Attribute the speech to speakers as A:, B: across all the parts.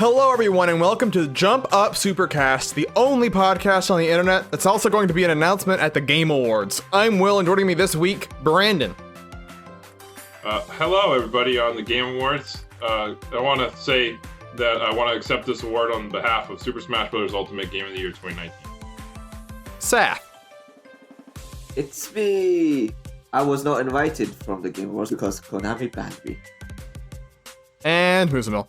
A: Hello, everyone, and welcome to Jump Up Supercast, the only podcast on the internet that's also going to be an announcement at the Game Awards. I'm Will, and joining me this week, Brandon.
B: Hello, everybody on the Game Awards. I want to say that I want to accept this award on behalf of Super Smash Bros. Ultimate Game of the Year 2019.
A: Saf.
C: It's me! I was not invited from the Game Awards because Konami banned me.
A: And Musamil.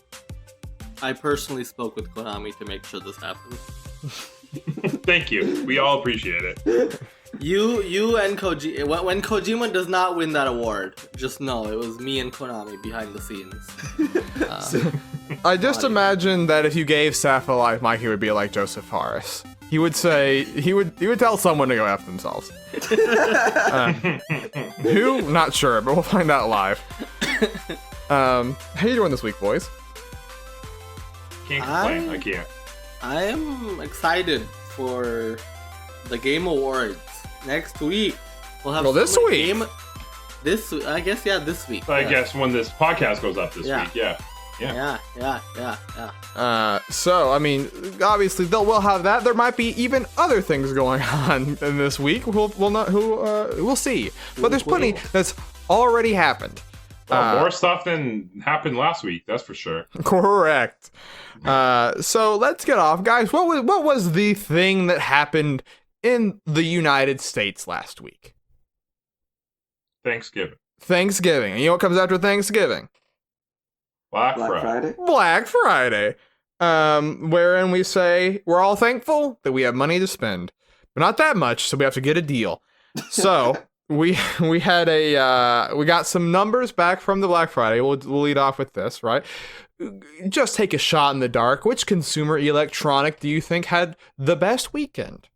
D: I personally spoke with Konami to make sure this happened.
B: Thank you. We all appreciate it.
D: You and Kojima. When Kojima does not win that award, just know it was me and Konami behind the scenes.
A: I just imagine that if you gave Saf a life mic, he would be like Joseph Harris. He would say, he would tell someone to go F themselves. Who? Not sure, but we'll find out live. How you doing this week, boys?
B: Can't complain. I can't.
D: I am excited for the Game Awards next week. We'll have
A: this week.
D: This week, I guess. Yeah, this week.
B: I guess when this podcast goes up this week. Yeah.
A: So I mean, obviously we'll have that. There might be even other things going on in this week. We'll see. But there's plenty that's already happened.
B: More stuff than happened last week, that's for sure.
A: Correct. So let's get off, guys. What was the thing that happened in the United States last week?
B: Thanksgiving.
A: And you know what comes after Thanksgiving?
B: Black Friday.
A: Black Friday. Wherein we say we're all thankful that we have money to spend, but not that much, so we have to get a deal. So we had we got some numbers back from the Black Friday. We'll lead off with this, right? Just take a shot in the dark. Which consumer electronic do you think had the best weekend?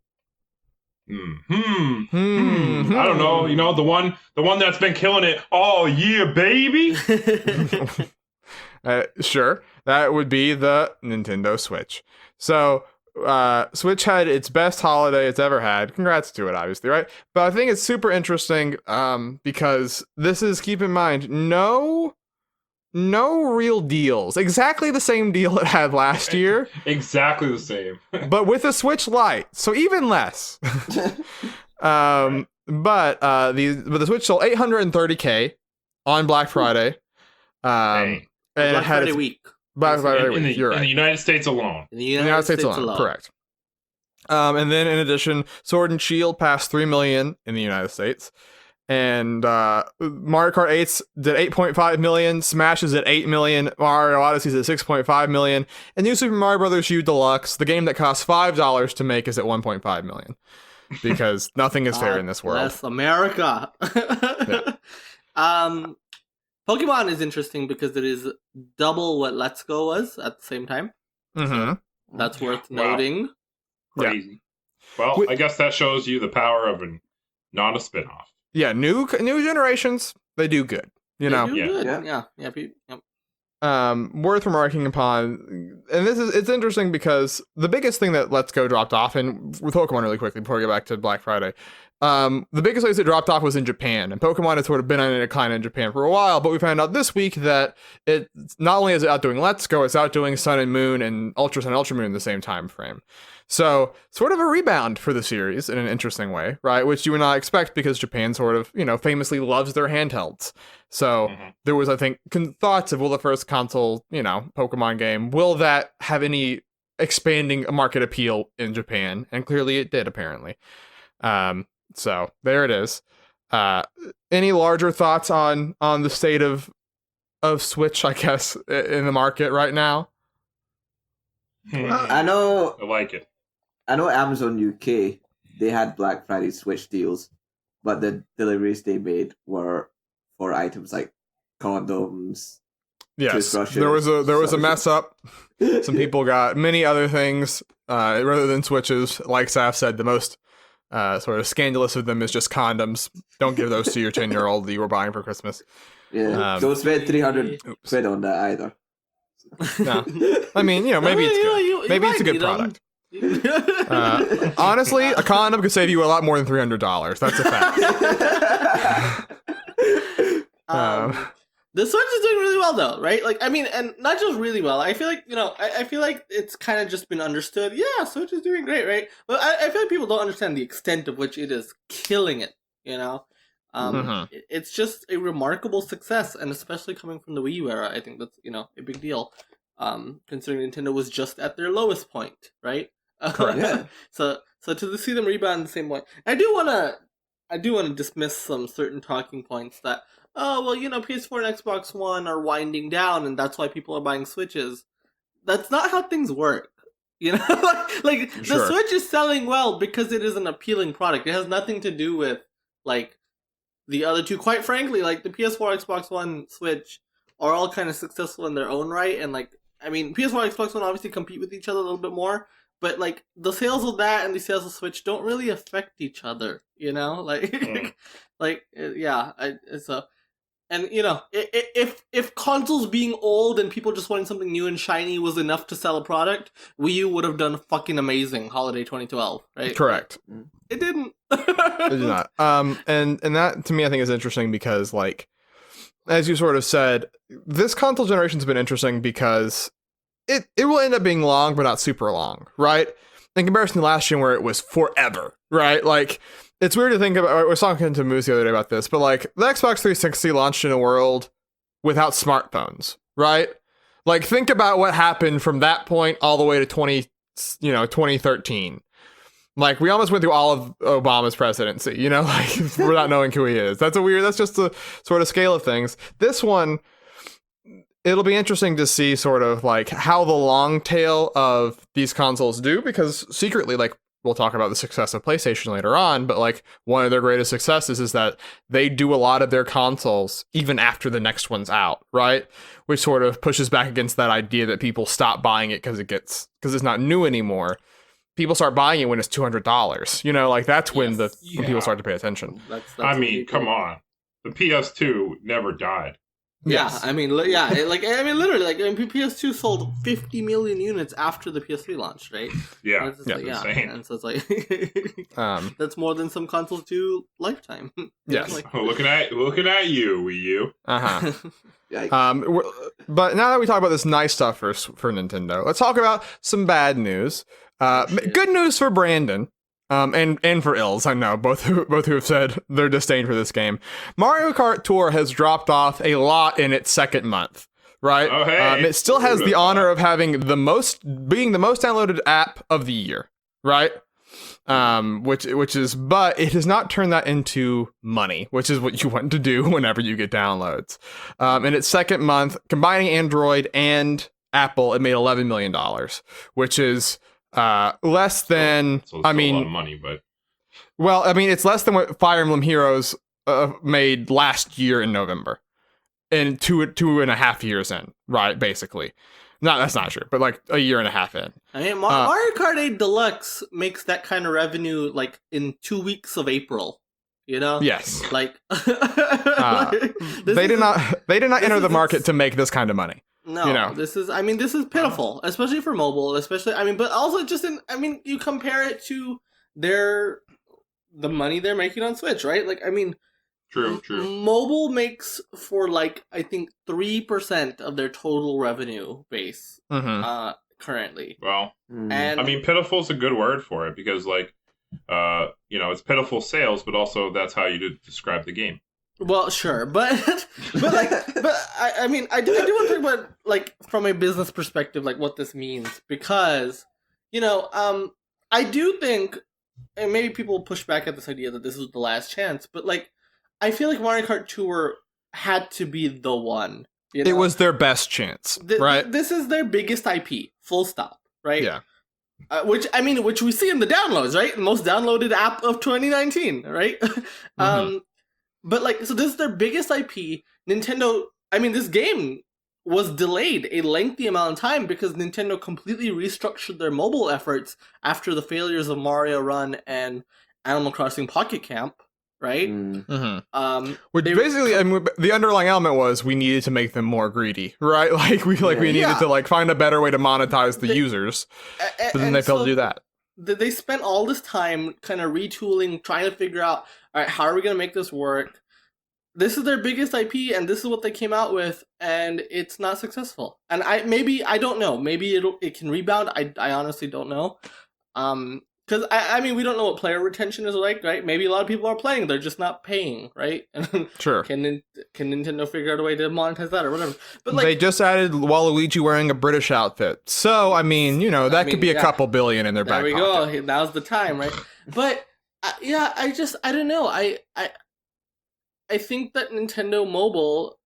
B: I don't know. You know, the one that's been killing it all year, baby.
A: Sure, that would be the Nintendo Switch. So Switch had its best holiday it's ever had. Congrats to it, obviously, right? But I think it's super interesting because this is, keep in mind, no real deals. Exactly the same deal it had last year.
B: Exactly the same.
A: But with a Switch Lite, so even less. But the Switch sold 830K on Black Friday. And
D: Black
A: it had
D: Friday week.
A: Black Friday week.
B: In the United States alone.
D: In the United States alone.
A: Correct. And then in addition, Sword and Shield passed 3 million in the United States. And Mario Kart 8 did 8.5 million, Smash is at 8 million, Mario Odyssey is at 6.5 million, and New Super Mario Bros. U Deluxe, the game that costs $5 to make, is at 1.5 million. Because nothing is fair in this world.
D: Bless America.
A: Yeah.
D: Pokemon is interesting because it is double what Let's Go was at the same time.
A: Mm-hmm.
D: That's worth noting.
B: Crazy. Yeah. Well, I guess that shows you the power of not a spinoff.
A: Yeah, new generations, they do good. You know? Worth remarking upon, and it's interesting because the biggest thing that Let's Go dropped off, and with Pokemon really quickly before we get back to Black Friday, the biggest place it dropped off was in Japan, and Pokemon had sort of been on a decline in Japan for a while, but we found out this week that it not only is it outdoing Let's Go, it's outdoing Sun and Moon and Ultra Sun and Ultra Moon in the same time frame. So, sort of a rebound for the series in an interesting way, right? Which you would not expect because Japan sort of, famously loves their handhelds. So, there was, I think, thoughts of, will the first console, Pokemon game, will that have any expanding market appeal in Japan? And clearly it did, apparently. So, there it is. Any larger thoughts on the state of Switch, I guess, in the market right now?
C: I know.
B: I like it.
C: I know Amazon UK, they had Black Friday Switch deals, but the deliveries they made were for items like condoms.
A: Yes, there was a mess up. Some people got many other things rather than Switches. Like Saf said, the most sort of scandalous of them is just condoms. Don't give those to your 10-year-old that you were buying for Christmas.
C: Yeah, don't spend 300 quid on that either.
A: No, I mean, maybe it's good. Maybe it's a good product. Honestly, a condom could save you a lot more than $300. That's a fact.
D: The Switch is doing really well though, right? Like, I mean, and not just really well. I feel like, I feel like it's kind of just been understood. Yeah, Switch is doing great, right? But I feel like people don't understand the extent of which it is killing it. It's just a remarkable success, and especially coming from the Wii U era, I think that's a big deal. Considering Nintendo was just at their lowest point, right?
C: Yeah.
D: So to see them rebound the same way, I do want to dismiss some certain talking points that PS4 and Xbox One are winding down, and that's why people are buying Switches. That's not how things work. Like
A: Sure.
D: The Switch is selling well because it is an appealing product. It has nothing to do with like the other two. Quite frankly, like the PS4, Xbox One, Switch are all kind of successful in their own right, and like I mean, PS4, Xbox One obviously compete with each other a little bit more, but like the sales of that and the sales of Switch don't really affect each other. And if consoles being old and people just wanting something new and shiny was enough to sell a product, Wii U would have done fucking amazing holiday 2012, right?
A: Correct.
D: It didn't.
A: It did not. And that to me I think is interesting because, like, as you sort of said, this console generation's been interesting because it will end up being long, but not super long, right? In comparison to last year where it was forever, right? Like, it's weird to think about. I was talking to Moose the other day about this, but like the Xbox 360 launched in a world without smartphones, right? Like, think about what happened from that point all the way to 2013. Like, we almost went through all of Obama's presidency, like without knowing who he is. That's just the sort of scale of things. This one, it'll be interesting to see sort of like how the long tail of these consoles do, because secretly, like, we'll talk about the success of PlayStation later on, but like one of their greatest successes is that they do a lot of their consoles even after the next one's out, right? Which sort of pushes back against that idea that people stop buying it because it's not new anymore. People start buying it when it's $200, like that's when when people start to pay attention.
B: That's come on, the PS2 never died.
A: Yes.
D: Yeah, I mean, literally, PS2 sold 50 million units after the PS3 launched, right?
B: Yeah,
D: insane. And so it's like, that's more than some consoles do lifetime.
A: Yes.
B: Looking at you, Wii U.
A: But now that we talk about this nice stuff for Nintendo, let's talk about some bad news. Good news for Brandon. And for Ills, I know both who have said their disdain for this game. Mario Kart Tour has dropped off a lot in its second month, right?
B: Oh, hey.
A: It still has the honor of having being the most downloaded app of the year, right? But it has not turned that into money, which is what you want to do whenever you get downloads. In its second month, combining Android and Apple, it made $11 million, which is less than,
B: so a lot of money, but
A: it's less than what Fire Emblem Heroes made last year in November, and two and a half years in, right? Basically, that's not true, but like a year and a half in.
D: I mean, Mario Kart 8 Deluxe makes that kind of revenue like in 2 weeks of April.
A: Yes.
D: Like,
A: they did not enter the market to make this kind of money.
D: No, this is pitiful, especially for mobile, but also you compare it to the money they're making on Switch, right? Like,
B: true.
D: Mobile makes for like, I think 3% of their total revenue base, currently.
B: Well,
D: and
B: pitiful is a good word for it because like, it's pitiful sales, but also that's how you describe the game.
D: Well, sure, but I do want to talk about like from a business perspective, like what this means, because I do think, and maybe people will push back at this idea that this was the last chance, but like I feel like Mario Kart Tour had to be the one.
A: It was their best chance, right?
D: This is their biggest IP, full stop, right?
A: Yeah.
D: Which we see in the downloads, right? Most downloaded app of 2019, right? But like, so this is their biggest IP. Nintendo, this game was delayed a lengthy amount of time because Nintendo completely restructured their mobile efforts after the failures of Mario Run and Animal Crossing Pocket Camp, right?
A: Which basically, the underlying element was we needed to make them more greedy, right? Like we needed to like find a better way to monetize the users, but then they failed to do that.
D: They spent all this time kind of retooling, trying to figure out, all right, how are we going to make this work? this is their biggest IP, and this is what they came out with, and it's not successful. And I don't know. Maybe it can rebound. I honestly don't know. Because I mean, we don't know what player retention is like, right? Maybe a lot of people are playing, they're just not paying, right?
A: Sure.
D: Can Nintendo figure out a way to monetize that or whatever? But like,
A: they just added Waluigi wearing a British outfit, so I mean, that could be a couple billion in their back pocket.
D: There we go. Now's the time, right? But I don't know. I think that Nintendo Mobile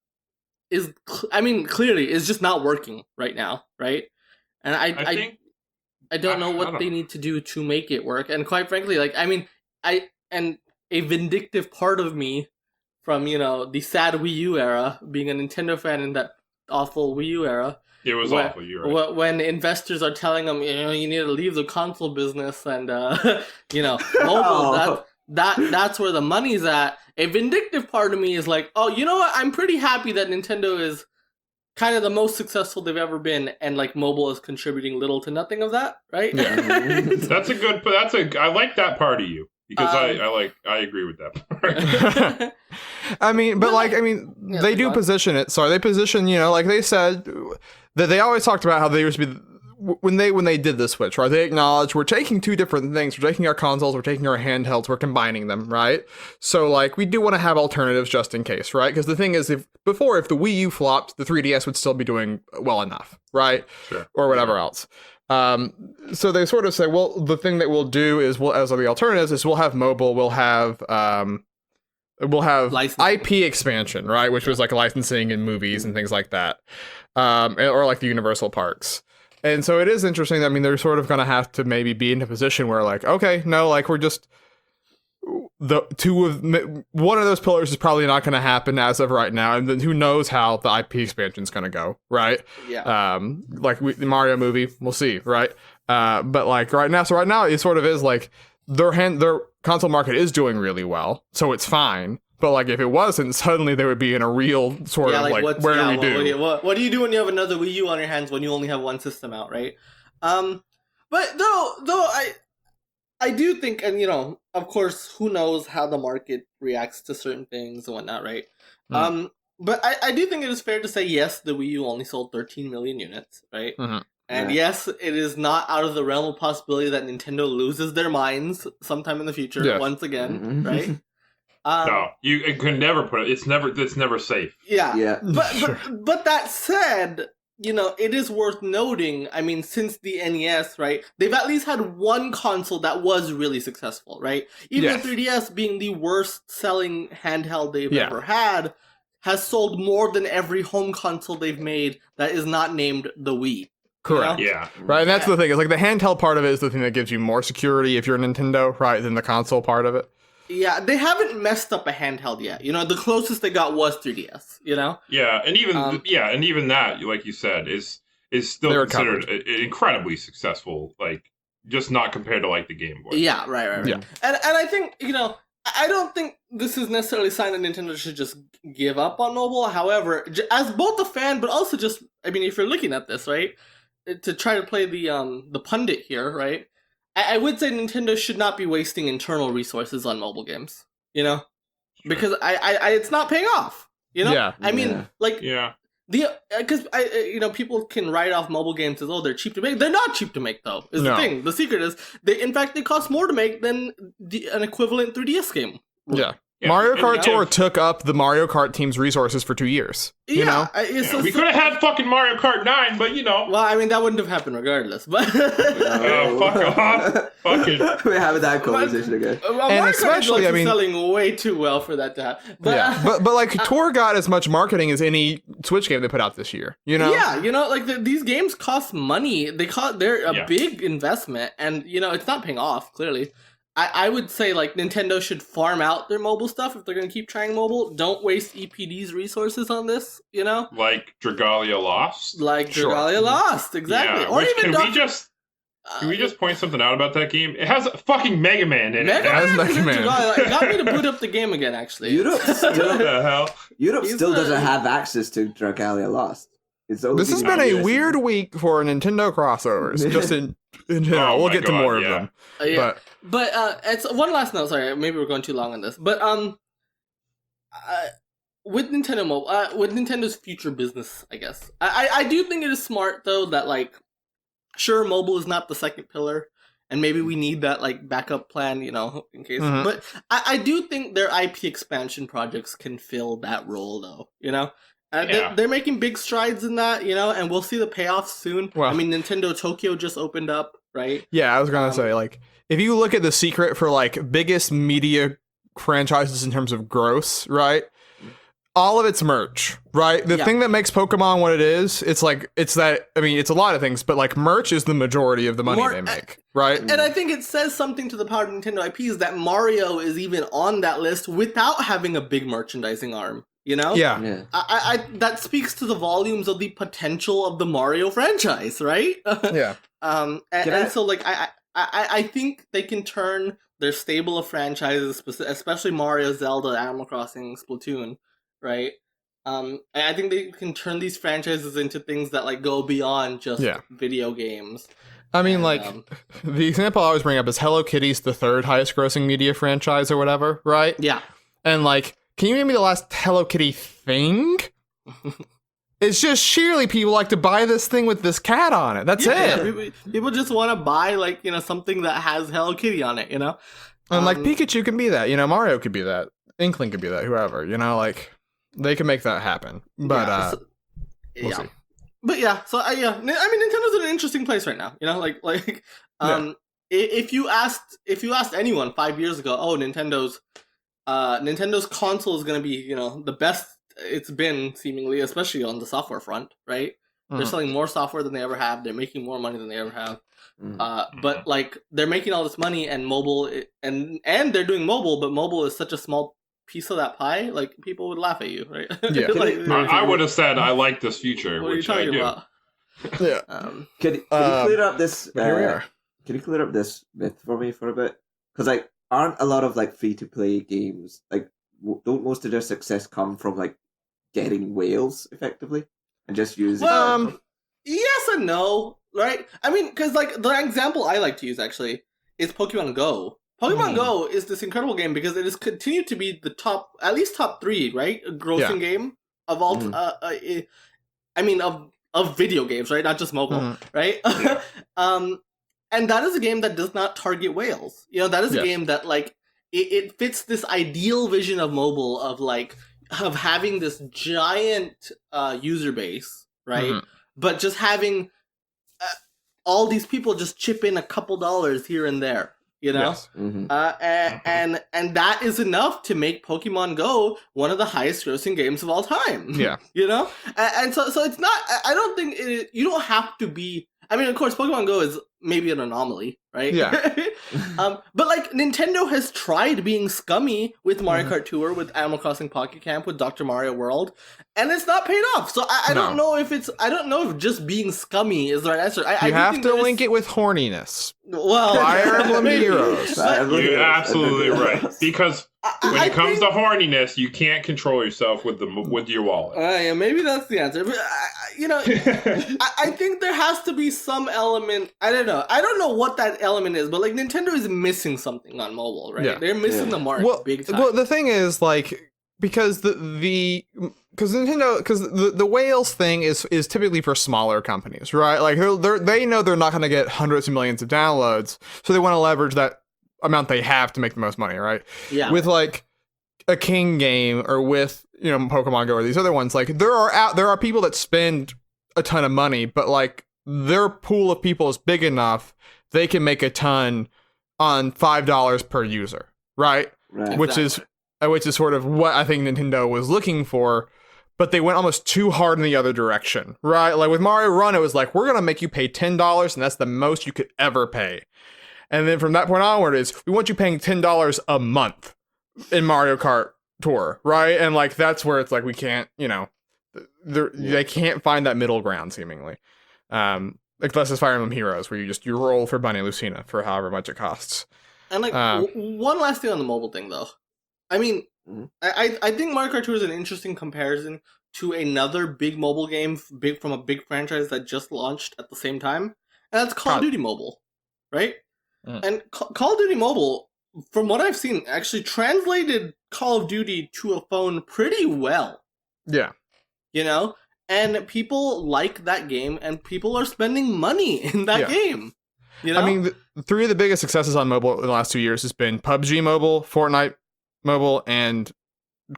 D: is, clearly is just not working right now, right? And I don't know what they need to do to make it work. And quite frankly, and a vindictive part of me from, the sad Wii U era, being a Nintendo fan in that awful Wii U era.
B: It was awful, you're right.
D: When investors are telling them, you need to leave the console business and, mobile, that's where the money's at. A vindictive part of me is like, oh, you know what? I'm pretty happy that Nintendo is kind of the most successful they've ever been, and like mobile is contributing little to nothing of that, right?
A: Yeah.
B: I like that part of you, because I agree with that part.
A: They do position it. Sorry, they position, like they said that they always talked about how they used to be when they did the Switch, right? They acknowledged we're taking two different things. We're taking our consoles, we're taking our handhelds, we're combining them, right? So like we do want to have alternatives just in case, right? Because the thing is, if the Wii U flopped, the 3DS would still be doing well enough, right?
B: Sure.
A: Or whatever else. So they sort of say, well, the thing that we'll do is as the alternatives is we'll have mobile, we'll have
D: licensing.
A: IP expansion, right? Which was like licensing in movies and things like that, or like the Universal parks. And so it is interesting. I mean, they're sort of going to have to maybe be in a position where like, okay, no, like we're just one of those pillars is probably not going to happen as of right now. And then who knows how the IP expansion is going to go, right?
D: Yeah.
A: The Mario movie, we'll see, right? But like right now it sort of is like their console market is doing really well, so it's fine. But like if it wasn't, suddenly they would be in a real sort of like, where do we do?
D: What do you do when you have another Wii U on your hands when you only have one system out, right? But though I do think, and of course, who knows how the market reacts to certain things and whatnot, right? But I do think it is fair to say, yes, the Wii U only sold 13 million units, right?
A: Mm-hmm.
D: And yes, it is not out of the realm of possibility that Nintendo loses their minds sometime in the future, once again, right?
B: No, you could never put it. It's never safe.
D: Yeah. But that said, it is worth noting. I mean, since the NES, right, they've at least had one console that was really successful, right? Even the 3DS being the worst selling handheld they've ever had, has sold more than every home console they've made that is not named the Wii.
A: Correct.
B: Yeah.
A: Right, and that's the thing. It's like the handheld part of it is the thing that gives you more security if you're Nintendo, right, than the console part of it.
D: Yeah, they haven't messed up a handheld yet. The closest they got was 3DS.
B: Yeah, and even that, like you said, is still considered incredibly successful. Like, just not compared to like the Game Boy.
D: Yeah, right.
A: Yeah.
D: And I think I don't think this is necessarily a sign that Nintendo should just give up on mobile. However, as both a fan, but also just, if you're looking at this, right, to try to play the pundit here, right. I would say Nintendo should not be wasting internal resources on mobile games,
B: Sure.
D: because I it's not paying off,
A: Yeah.
D: Because people can write off mobile games as they're cheap to make. They're not cheap to make though. Is the thing. The secret is they cost more to make than an equivalent 3DS game.
A: Yeah. Mario Kart Tour took up the Mario Kart team's resources for 2 years.
B: We could have had fucking Mario Kart 9, but
D: Well, that wouldn't have happened regardless. But
B: fuck off. Fucking.
C: We're having that conversation again.
D: And especially, selling way too well for that to happen.
A: But like Tour got as much marketing as any Switch game they put out this year.
D: Yeah, these games cost money. They're a big investment, and it's not paying off clearly. I would say like Nintendo should farm out their mobile stuff if they're going to keep trying mobile. Don't waste EPD's resources on this,
B: Like Dragalia Lost?
D: Dragalia Lost, exactly.
B: Yeah,
D: or even
B: can we just point something out about that game? It has a fucking Mega Man in it.
A: It has Mega Man.
D: It got me to boot up the game again, actually.
C: Europe
B: What the hell?
C: still doesn't have access to Dragalia Lost.
A: This has been a weird week for Nintendo crossovers. Just in general. We'll get to more of them.
D: But it's one last note. Sorry, maybe we're going too long on this. But with Nintendo Mobile, with Nintendo's future business, I guess. I do think it is smart though that like, sure, mobile is not the second pillar, and maybe we need that like backup plan, you know, in case.
A: Mhm.
D: But I do think their IP expansion projects can fill that role though, you know. They're making big strides in that, you know, and we'll see the payoff soon.
A: Well,
D: I mean, Nintendo Tokyo just opened up, right?
A: Yeah, I was gonna say, like, if you look at the secret for like biggest media franchises in terms of gross, right? All of it's merch, right? The thing that makes Pokemon what it is, it's that, I mean, it's a lot of things, but like merch is the majority of the money they make, right?
D: And I think it says something to the power of Nintendo IPs that Mario is even on that list without having a big merchandising arm, you know?
A: Yeah.
D: I that speaks to the volumes of the potential of the Mario franchise, right?
A: Yeah.
D: So like I think they can turn their stable of franchises, especially Mario, Zelda, Animal Crossing, Splatoon, right? I think they can turn these franchises into things that like go beyond just video games.
A: I mean, like, the example I always bring up is Hello Kitty's the third highest grossing media franchise or whatever, right?
D: Yeah.
A: And like, can you name me the last Hello Kitty thing? It's just sheerly people like to buy this thing with this cat on it. That's it.
D: People just want to buy, like, you know, something that has Hello Kitty on it, you know?
A: And like, Pikachu can be that, you know, Mario could be that, Inkling could be that, whoever, you know, like, they can make that happen. But, we'll see.
D: But yeah, so I mean, Nintendo's in an interesting place right now, you know, if you asked anyone 5 years ago, oh, Nintendo's console is going to be, you know, the best it's been, seemingly, especially on the software front, right? They're selling more software than they ever have. They're making more money than they ever have. But like, they're making all this money, and mobile, and they're doing mobile, but mobile is such a small piece of that pie. Like, people would laugh at you, right?
A: Yeah.
B: I would have said I like this future.
D: What are you talking about?
A: Yeah.
C: Can you clear up this?
A: Here we are.
C: Can you clear up this myth for me for a bit? Because like, aren't a lot of like free to play games like don't most of their success come from like getting whales effectively and just using?
D: Yes and no, right? I mean, because like the example I like to use actually is Pokemon Go. Pokemon Go is this incredible game because it has continued to be the top, at least top 3, right? Grossing game of all. I mean, of video games, right? Not just mobile, right? And that is a game that does not target whales. You know, that is a game that like it fits this ideal vision of mobile of having this giant user base, right? But just having all these people just chip in a couple dollars here and there, you know?
A: Yes.
D: And that is enough to make Pokemon Go one of the highest grossing games of all time.
A: Yeah.
D: You know? And so it's not, I don't think you don't have to be, I mean, of course, Pokemon Go is maybe an anomaly, right?
A: Yeah.
D: But like, Nintendo has tried being scummy with Mario Kart Tour, with Animal Crossing Pocket Camp, with Dr. Mario World, and it's not paid off. So I don't know if just being scummy is the right answer.
A: You have to link it with horniness.
D: Well,
A: Fire Emblem Heroes.
B: You're absolutely right. Because when it comes to horniness, you can't control yourself with your wallet.
D: Yeah, maybe that's the answer. But, you know, I think there has to be some element. I don't know what that element is, but like, Nintendo is missing something on mobile, right?
A: Yeah.
D: They're missing the mark big time.
A: Well, the thing is, like, because the whales thing is typically for smaller companies, right? Like, they know they're not going to get hundreds of millions of downloads, so they want to leverage that amount they have to make the most money, right?
D: Yeah.
A: With like a King game, or with, you know, Pokemon Go, or these other ones, like, there are people that spend a ton of money, but like, their pool of people is big enough they can make a ton on $5 per user, right? Which is sort of what I think Nintendo was looking for, but they went almost too hard in the other direction, right? Like with Mario Run, it was like, we're gonna make you pay $10, and that's the most you could ever pay. And then from that point onward is, we want you paying $10 a month in Mario Kart Tour, right? And like, that's where it's like, we can't, you know, they can't find that middle ground, seemingly. Like, less is Fire Emblem Heroes, where you roll for Bunny Lucina for however much it costs.
D: And like, one last thing on the mobile thing, though. I mean, I think Mario Kart Tour is an interesting comparison to another big mobile game, from a big franchise that just launched at the same time, and that's Call of Duty Mobile, right? And Call of Duty Mobile from what I've seen, actually translated Call of Duty to a phone pretty well.
A: Yeah.
D: You know? And people like that game, and people are spending money in that game. You know?
A: I mean, three of the biggest successes on mobile in the last 2 years has been PUBG Mobile, Fortnite Mobile, and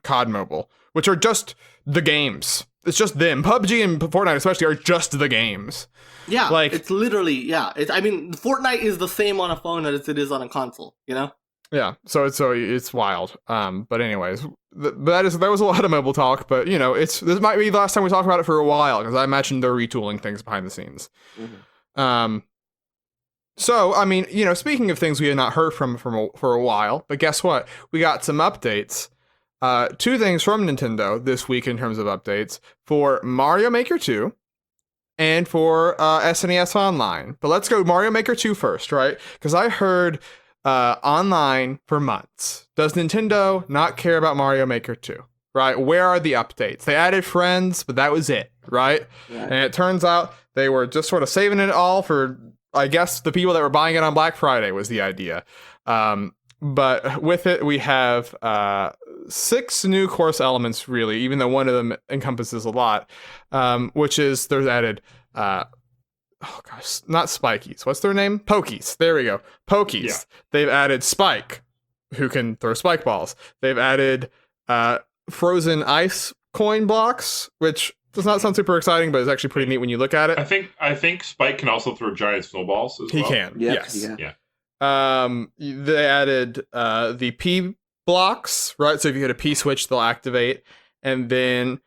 A: COD Mobile, which are just the games. It's just them. PUBG and Fortnite especially are just the games.
D: Yeah, like it's literally I mean, Fortnite is the same on a phone as it is on a console. You know?
A: Yeah, so it's wild. But anyways, that was a lot of mobile talk. But you know, this might be the last time we talk about it for a while because I imagine they're retooling things behind the scenes. Mm-hmm. So I mean, you know, speaking of things we had not heard from for a while, but guess what? We got some updates. 2 things from Nintendo this week in terms of updates for Mario Maker 2 and for SNES Online. But let's go Mario Maker 2 first, right? Because I heard online for months. Does Nintendo not care about Mario Maker 2? Right? Where are the updates? They added friends, but that was it, right? Yeah. And it turns out they were just sort of saving it all for, I guess, the people that were buying it on Black Friday was the idea. But with it, we have 6 new course elements, really, even though one of them encompasses a lot, which is there's added, not Spikies. What's their name? Pokies. There we go. Pokies. Yeah. They've added Spike, who can throw spike balls. They've added frozen ice coin blocks, which does not sound super exciting, but it's actually pretty neat when you look at it.
B: I think Spike can also throw giant snowballs as well.
A: He can. Yes.
B: Yeah.
A: They added the P blocks, right? So if you hit a P switch, they'll activate, and then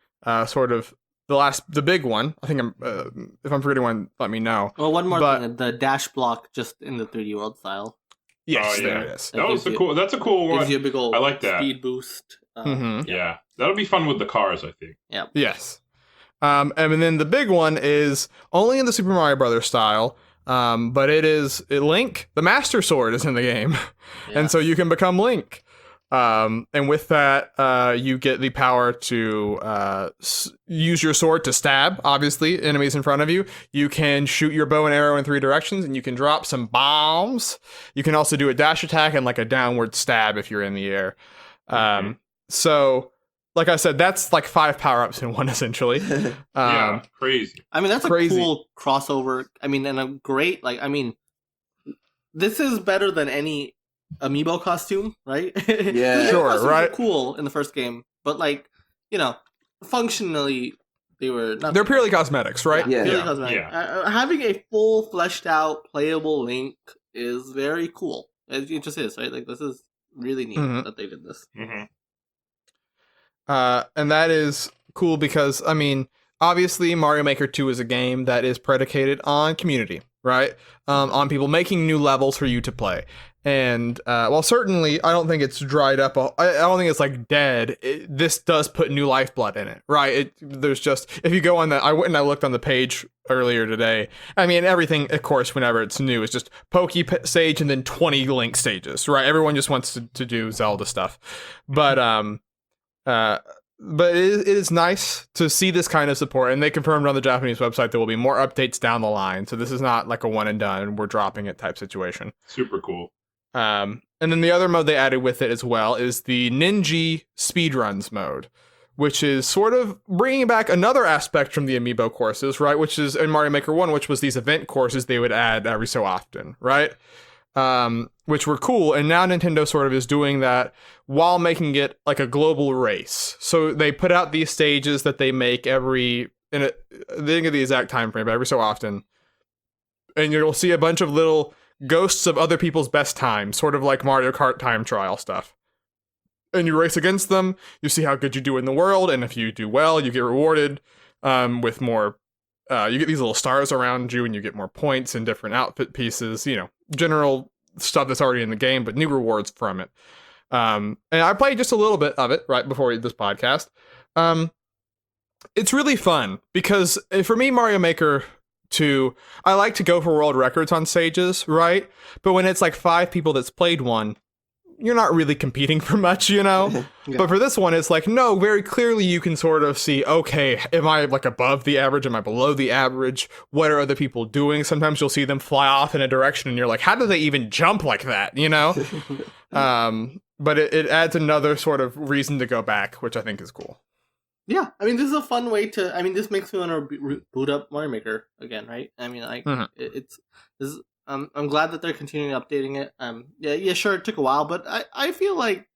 A: sort of the big one. I think if I'm forgetting one, let me know.
D: Well, one more thing: the dash block, just in the 3D World style.
A: Yes, there it is.
B: That's a cool one.
D: Gives you a big old
B: I like that.
D: Speed boost.
B: Yeah, that'll be fun with the cars, I think.
D: Yeah.
A: Yes. And then the big one is only in the Super Mario Brothers style. But Link, the Master Sword is in the game. Yeah. And so you can become Link. And with that, you get the power to use your sword to stab, obviously, enemies in front of you. You can shoot your bow and arrow in 3 directions, and you can drop some bombs. You can also do a dash attack and like a downward stab if you're in the air. So, like I said, that's like 5 power-ups in one, essentially.
B: Yeah, crazy.
D: I mean, that's a cool crossover. I mean, and a great, this is better than any amiibo costume, right?
C: Yeah,
A: sure, right?
D: Cool in the first game, but functionally, they're
A: purely cosmetics, right?
D: Yeah, purely cosmetic. Yeah. Having a full, fleshed out, playable Link is very cool. It just is, right? Like, this is really neat that they did this.
B: Mm-hmm.
A: And that is cool because, I mean, obviously Mario Maker 2 is a game that is predicated on community, right? On people making new levels for you to play. And while certainly I don't think it's dried up, I don't think it's like dead, this does put new lifeblood in it, right? There's just, if you go on I went and I looked on the page earlier today, I mean, everything, of course, whenever it's new, is just Pokey stage and then 20 Link stages, right? Everyone just wants to do Zelda stuff. But it is nice to see this kind of support, and they confirmed on the Japanese website there will be more updates down the line, so this is not like a one and done, we're dropping it type situation.
B: Super cool.
A: And then the other mode they added with it as well is the Ninja Speedruns mode, which is sort of bringing back another aspect from the amiibo courses, right, which is in Mario Maker 1, which was these event courses they would add every so often, right? Which were cool, and now Nintendo sort of is doing that while making it like a global race. So they put out these stages that they make they didn't get the exact time frame, but every so often, and you'll see a bunch of little ghosts of other people's best times, sort of like Mario Kart time trial stuff. And you race against them, you see how good you do in the world, and if you do well, you get rewarded with more. You get these little stars around you, and you get more points and different outfit pieces, general stuff that's already in the game, but new rewards from it. And I played just a little bit of it right before this podcast. It's really fun because for me, Mario Maker 2, I like to go for world records on stages, right? But when it's like 5 people that's played one, you're not really competing for much, you know?
D: Yeah.
A: But for this one, it's like, no, very clearly you can sort of see, okay, am I like above the average? Am I below the average? What are other people doing? Sometimes you'll see them fly off in a direction and you're like, how do they even jump like that, you know? But it adds another sort of reason to go back, which I think is cool.
D: Yeah, I mean, this is a fun way to. I mean, this makes me want to boot up Mario Maker again, right? I mean, like it's. I'm glad that they're continuing updating it. Yeah, sure, it took a while, but I feel like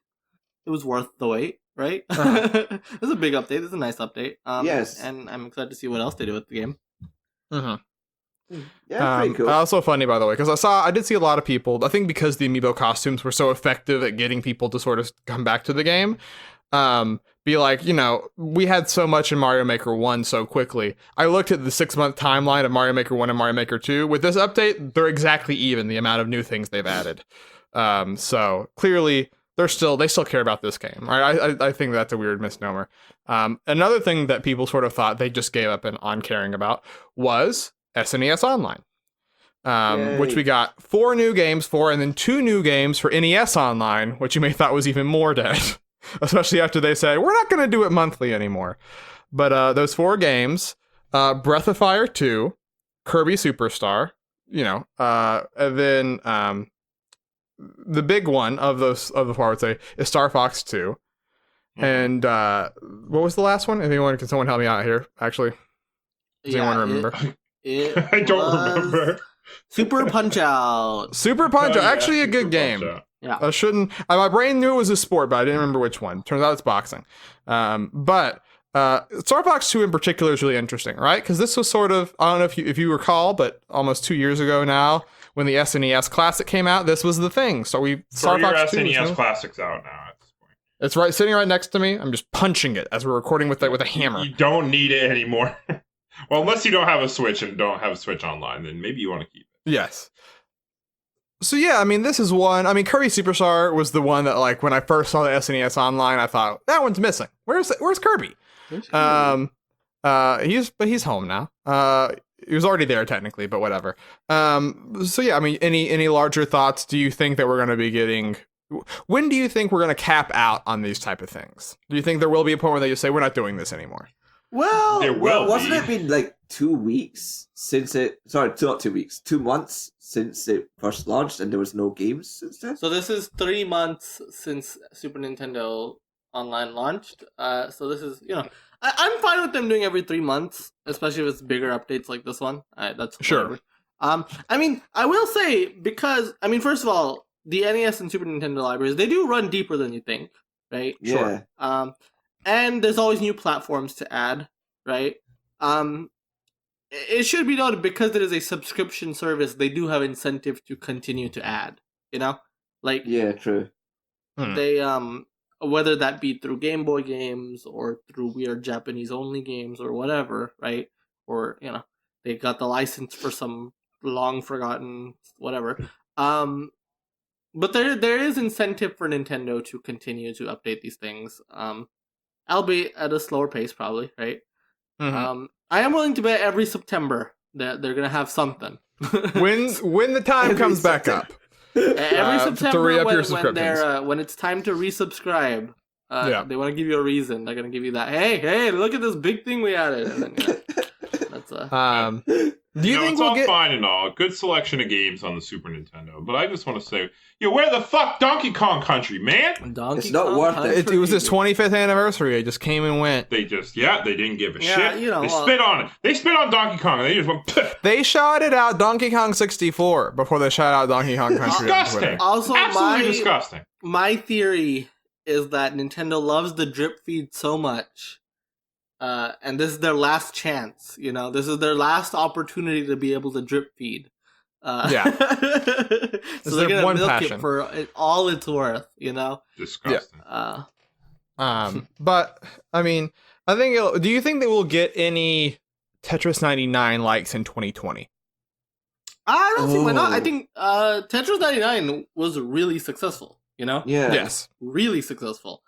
D: it was worth the wait, right? It's a big update. It's a nice update.
C: Yes,
D: and I'm excited to see what else they do with the game.
C: Yeah, pretty cool.
A: Also funny, by the way, because I did see a lot of people. I think because the amiibo costumes were so effective at getting people to sort of come back to the game. Be like, you know, we had so much in Mario Maker 1 so quickly. I looked at the 6-month timeline of Mario Maker 1 and Mario Maker 2. With this update, they're exactly even the amount of new things they've added. So clearly they still care about this game. Right? I think that's a weird misnomer. Another thing that people sort of thought they just gave up on caring about was SNES Online. Which we got 4 new games for, and then 2 new games for NES Online, which you may thought was even more dead. Especially after they say, we're not going to do it monthly anymore. But those 4 games, Breath of Fire 2, Kirby Superstar, you know, and then the big one of the 4, I would say, is Star Fox 2. And what was the last one? Can someone help me out here, actually? Does anyone remember?
B: I don't remember.
D: Super Punch-Out!
A: Super Punch-Out! Actually, a good game.
D: Yeah.
A: I shouldn't. My brain knew it was a sport, but I didn't remember which one. Turns out it's boxing. But Star Fox 2 in particular is really interesting, right? Because this was sort of, I don't know if you recall, but almost 2 years ago now, when the SNES Classic came out, this was the thing. So Star Fox 2
B: SNES Classic's out now at this point.
A: It's right, sitting right next to me. I'm just punching it as we're recording with a hammer.
B: You don't need it anymore. Well, unless you don't have a Switch and don't have a Switch Online, then maybe you want to keep it.
A: Yes. So yeah, I mean, this is one. I mean, Kirby Superstar was the one that, like, when I first saw the SNES Online, I thought that one's missing. Where's Kirby? He's home now. He was already there technically, but whatever. So yeah, I mean, any larger thoughts? Do you think that we're going to be getting? When do you think we're going to cap out on these type of things? Do you think there will be a point where they just say we're not doing this anymore?
C: Well, wasn't it been like 2 weeks since it? Sorry, not 2 weeks. 2 months since it first launched, and there was no games since then.
D: So this is 3 months since Super Nintendo Online launched. So this is, you know, I'm fine with them doing every 3 months, especially if it's bigger updates like this one. That's
A: sure.
D: I mean, I will say, because I mean, first of all, the NES and Super Nintendo libraries, they do run deeper than you think, right?
C: Yeah.
D: Sure. And there's always new platforms to add, right? It should be noted, because it is a subscription service, they do have incentive to continue to add, you know? Like,
C: yeah, true.
D: They, whether that be through Game Boy games or through weird Japanese only games or whatever, right? Or, you know, they got the license for some long forgotten whatever. But there is incentive for Nintendo to continue to update these things. Albeit at a slower pace, probably, right? Mm-hmm. I am willing to bet every September that they're gonna have something.
A: when the time comes back up.
D: Every September, to re-up your subscriptions. When it's time to resubscribe, they want to give you a reason. They're gonna give you that. Hey, look at this big thing we added. And then, that's
A: Do you think
B: it's all fine and all? Good selection of games on the Super Nintendo, but I just want to say, where the fuck Donkey Kong Country, man?
C: It's not worth it.
A: It was his 25th anniversary. It just came and went.
B: They didn't give a shit.
D: You know,
B: they spit on it. They spit on Donkey Kong, and they just went. Pfft.
A: They shouted out Donkey Kong 64 before they shouted out Donkey Kong Country.
B: Disgusting.
D: Also,
B: absolutely disgusting.
D: My theory is that Nintendo loves the drip feed so much. And this is their last chance, you know. This is their last opportunity to be able to drip feed. So they're gonna milk it for all it's worth, you know.
B: Disgusting.
A: But I mean, I think. Do you think they will get any Tetris 99 likes in 2020?
D: I don't see why not. I think Tetris 99 was really successful. You know.
C: Yeah.
A: Yes.
D: Really successful.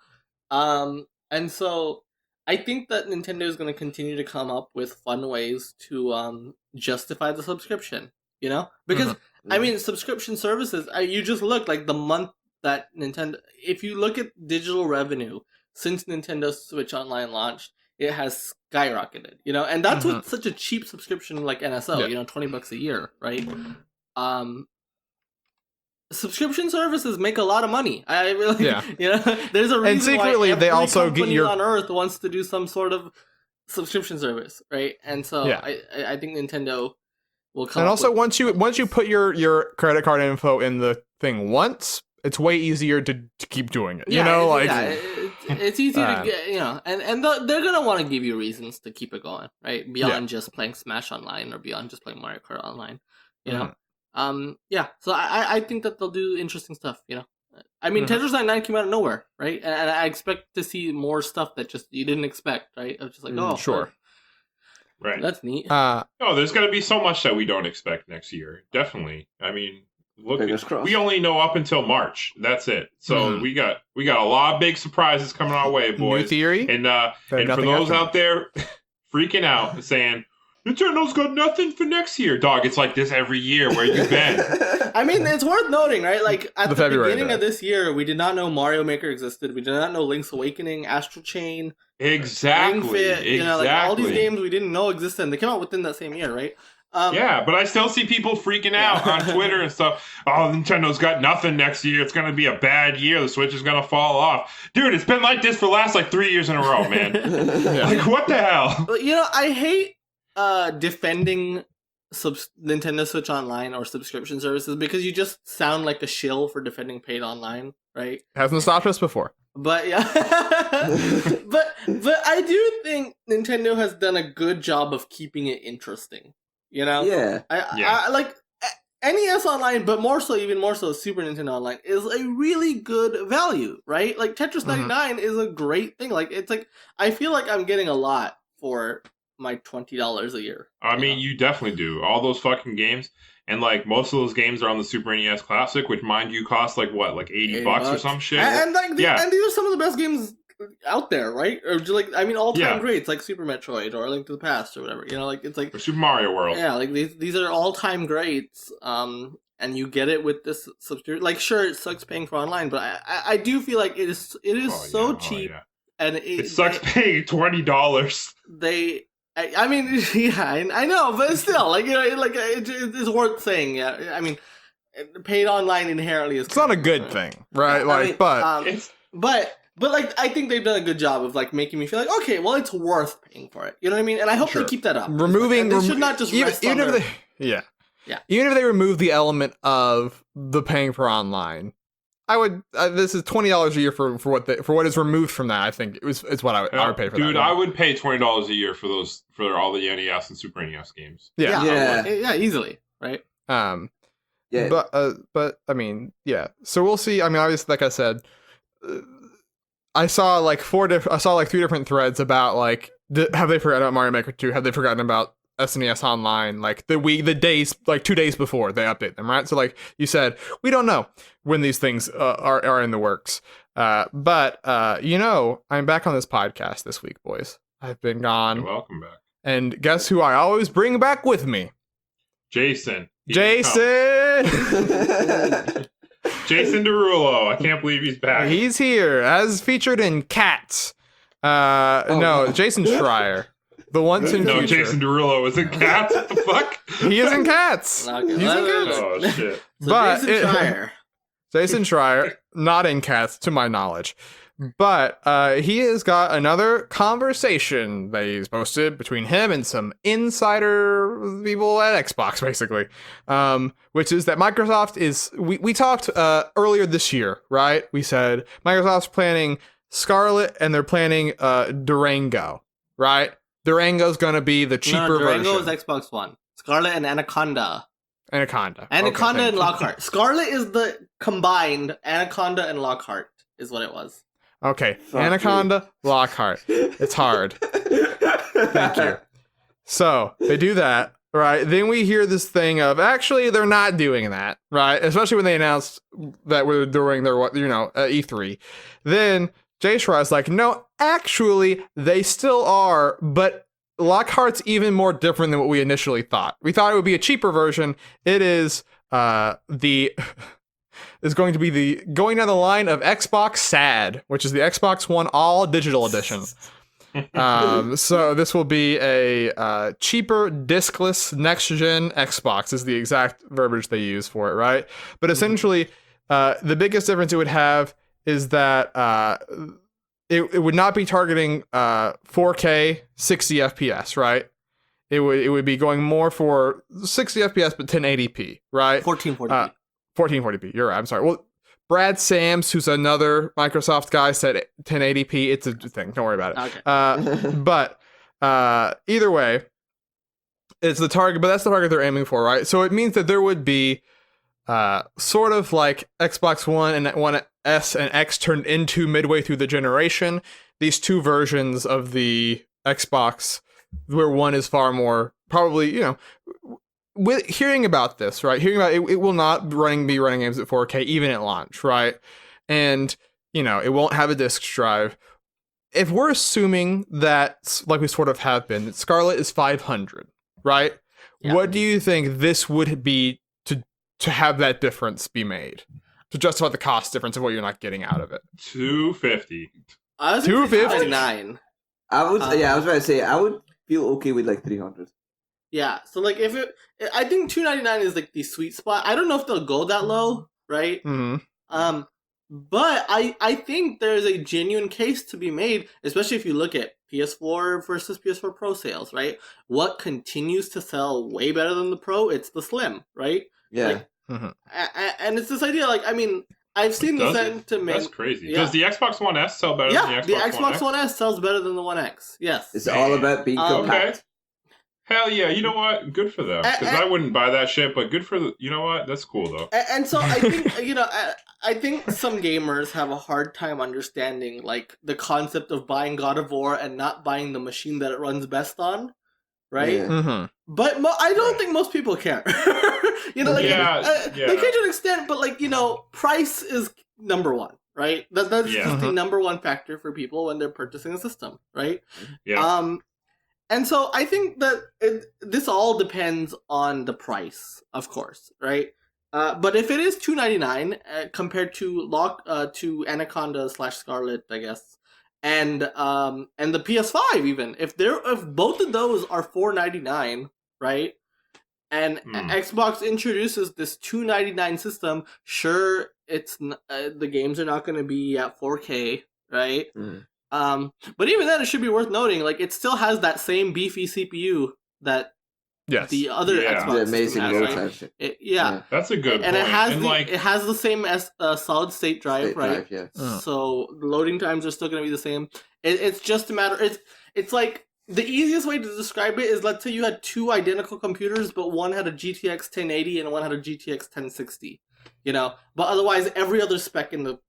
D: And so I think that Nintendo is going to continue to come up with fun ways to justify the subscription, you know? Because, I mean, subscription services, you just look like the month that Nintendo, if you look at digital revenue since Nintendo Switch Online launched, it has skyrocketed, and that's with such a cheap subscription like NSO, $20 a year, right? Subscription services make a lot of money. I really, there's a reason
A: and secretly
D: why every
A: they also
D: company
A: get your
D: on Earth wants to do some sort of subscription service, right? And so I think Nintendo will come.
A: And also,
D: with
A: once you put your credit card info in the thing once, it's way easier to keep doing it.
D: It's easy to get, and they're gonna want to give you reasons to keep it going, right? Beyond just playing Smash Online or beyond just playing Mario Kart Online, So I think that they'll do interesting stuff, I mean, Tetris 99 came out of nowhere, right? And I expect to see more stuff that just you didn't expect, right? Of just like,
A: sure.
B: Right.
D: That's neat.
B: There's going to be so much that we don't expect next year. Definitely. I mean, look, we only know up until March. That's it. So we got a lot of big surprises coming our way, boys.
A: New theory.
B: And for those out there freaking out and saying, Nintendo's got nothing for next year, dog. It's like this every year. Where you been?
D: I mean, it's worth noting, right? Like at the beginning of this year, we did not know Mario Maker existed. We did not know Link's Awakening, Astral Chain,
B: Ring Fit.
D: Like all these games we didn't know existed. And they came out within that same year, right?
B: But I still see people freaking out on Twitter and stuff. Oh, Nintendo's got nothing next year. It's going to be a bad year. The Switch is going to fall off. Dude, it's been like this for the last 3 years in a row, man. Like, what the hell?
D: I hate defending Nintendo Switch Online or subscription services because you just sound like a shill for defending paid online, right?
A: Hasn't stopped us before.
D: But but I do think Nintendo has done a good job of keeping it interesting. I like NES Online, but even more so Super Nintendo Online is a really good value, right? Like Tetris 99 is a great thing. Like it's like I feel like I'm getting a lot for my $20 a year.
B: I mean, you definitely do. All those fucking games, and most of those games are on the Super NES Classic, which, mind you, cost $80 or some shit.
D: And these are some of the best games out there, right? Or all-time greats like Super Metroid or Link to the Past or whatever. It's like
B: or Super Mario World.
D: Yeah, like these are all-time greats. And you get it with this subscription. Like, sure, it sucks paying for online, but I do feel like it is cheap, and it
B: sucks paying $20.
D: I mean, I know, but still, it's worth saying. Yeah, I mean, paid online inherently is.
A: It's not a good thing, right?
D: But I think they've done a good job of making me feel like, okay, well, it's worth paying for it. You know what I mean? And I hope they keep that up. They should not just rest on their...
A: Even if they remove the element of the paying for online, I would. This is $20 a year for what is removed from that. I think it's what I would pay for.
B: Dude,
A: that.
B: I would pay $20 a year for all the NES and Super NES games.
D: Yeah, easily, right?
A: But I mean, So we'll see. I mean, obviously, like I said, I saw 3 different threads about have they forgotten about Mario Maker 2? Have they forgotten about SNES Online, the days, 2 days before they update them, right? So you said, we don't know when these things are in the works. But I'm back on this podcast this week, boys. I've been gone.
B: You're welcome back.
A: And guess who I always bring back with me?
B: Jason.
A: Jason
B: Derulo. I can't believe he's back.
A: He's here, as featured in Cats. Jason Schreier. The once in future.
B: Jason Derulo is in Cats? What the fuck?
A: He is in Cats.
D: Okay,
A: he's in Cats.
B: Oh, shit.
A: But
D: Jason
A: Schreier, not in Cats, to my knowledge. But he has got another conversation that he's posted between him and some insider people at Xbox, basically. Which is that Microsoft is... We talked earlier this year, right? We said Microsoft's planning Scarlet and they're planning Durango, right? Durango's gonna be the cheaper version.
D: Durango is Xbox One. Scarlet and Anaconda.
A: Anaconda
D: And Lockhart. Scarlet is the combined Anaconda and Lockhart is what it was.
A: Okay, Anaconda, Lockhart. It's hard. Thank you. So they do that, right? Then we hear this thing of actually they're not doing that, right? Especially when they announced that we're doing their E3. Then Jay Schreier's like, no, actually they still are, but Lockhart's even more different than what we initially thought. We thought it would be a cheaper version. It is the is going to be going down the line of Xbox SAD, which is the Xbox One All Digital Edition. So this will be a cheaper discless next gen Xbox is the exact verbiage they use for it, right? But essentially, the biggest difference it would have is that it would not be targeting 4K 60 FPS, right? It would be going more for 60 FPS but 1080p, right?
D: 1440p.
A: 1440p. You're right. I'm sorry. Well, Brad Sams, who's another Microsoft guy, said 1080p. It's a thing. Don't worry about it.
D: Okay.
A: But either way, it's the target. But that's the target they're aiming for, right? So it means that there would be sort of like Xbox One and One S and X turned into midway through the generation. These two versions of the Xbox, where one is far more probably, with hearing about this, right? Hearing about it will not be running games at 4K even at launch, right? And it won't have a disk drive. If we're assuming that, like we sort of have been, that Scarlet is 500, right?
D: Yeah.
A: What do you think this would be to have that difference be made, to justify the cost difference of what you're not getting out of it?
B: $250.
D: I was
A: $250?
D: $299.
C: I was about to say I would feel okay with like 300.
D: Yeah, so like I think $299 is like the sweet spot. I don't know if they'll go that low, right?
A: Mm-hmm.
D: But I think there's a genuine case to be made, especially if you look at PS4 versus PS4 Pro sales, right? What continues to sell way better than the Pro? It's the Slim, right?
C: Yeah.
D: Like, and it's this idea, like, I mean, I've seen the sentiment.
B: That's crazy.
D: Yeah.
B: Does the Xbox One S sell better than the Xbox One X?
D: Xbox One S sells better than the One X. Yes.
C: It's all about being compact.
B: Okay. Hell yeah, you know what? Good for them. Because I wouldn't buy that shit, but good for you know what? That's cool though.
D: And so I think I think some gamers have a hard time understanding like the concept of buying God of War and not buying the machine that it runs best on, right?
C: Yeah.
A: Mm-hmm.
D: But I don't think most people care. They care to an extent, but like price is number one, right? That's just the number one factor for people when they're purchasing a system, right?
B: Yeah.
D: And so I think that this all depends on the price, of course, right? But if it is $299 compared to Anaconda / Scarlet, I guess, and the PS5 even, if both of those are $499, right? And Xbox introduces this $299 system, sure, it's the games are not going to be at 4K, right? But even then, it should be worth noting, like, it still has that same beefy CPU that the other Xbox
C: the amazing
D: has, right? Yeah.
B: That's a good
D: and
B: point.
D: It has the same solid state drive, right?
C: Yeah.
D: So the loading times are still going to be the same. It's just a matter. It's like the easiest way to describe it is, let's say you had two identical computers, but one had a GTX 1080 and one had a GTX 1060. But otherwise every other spec in the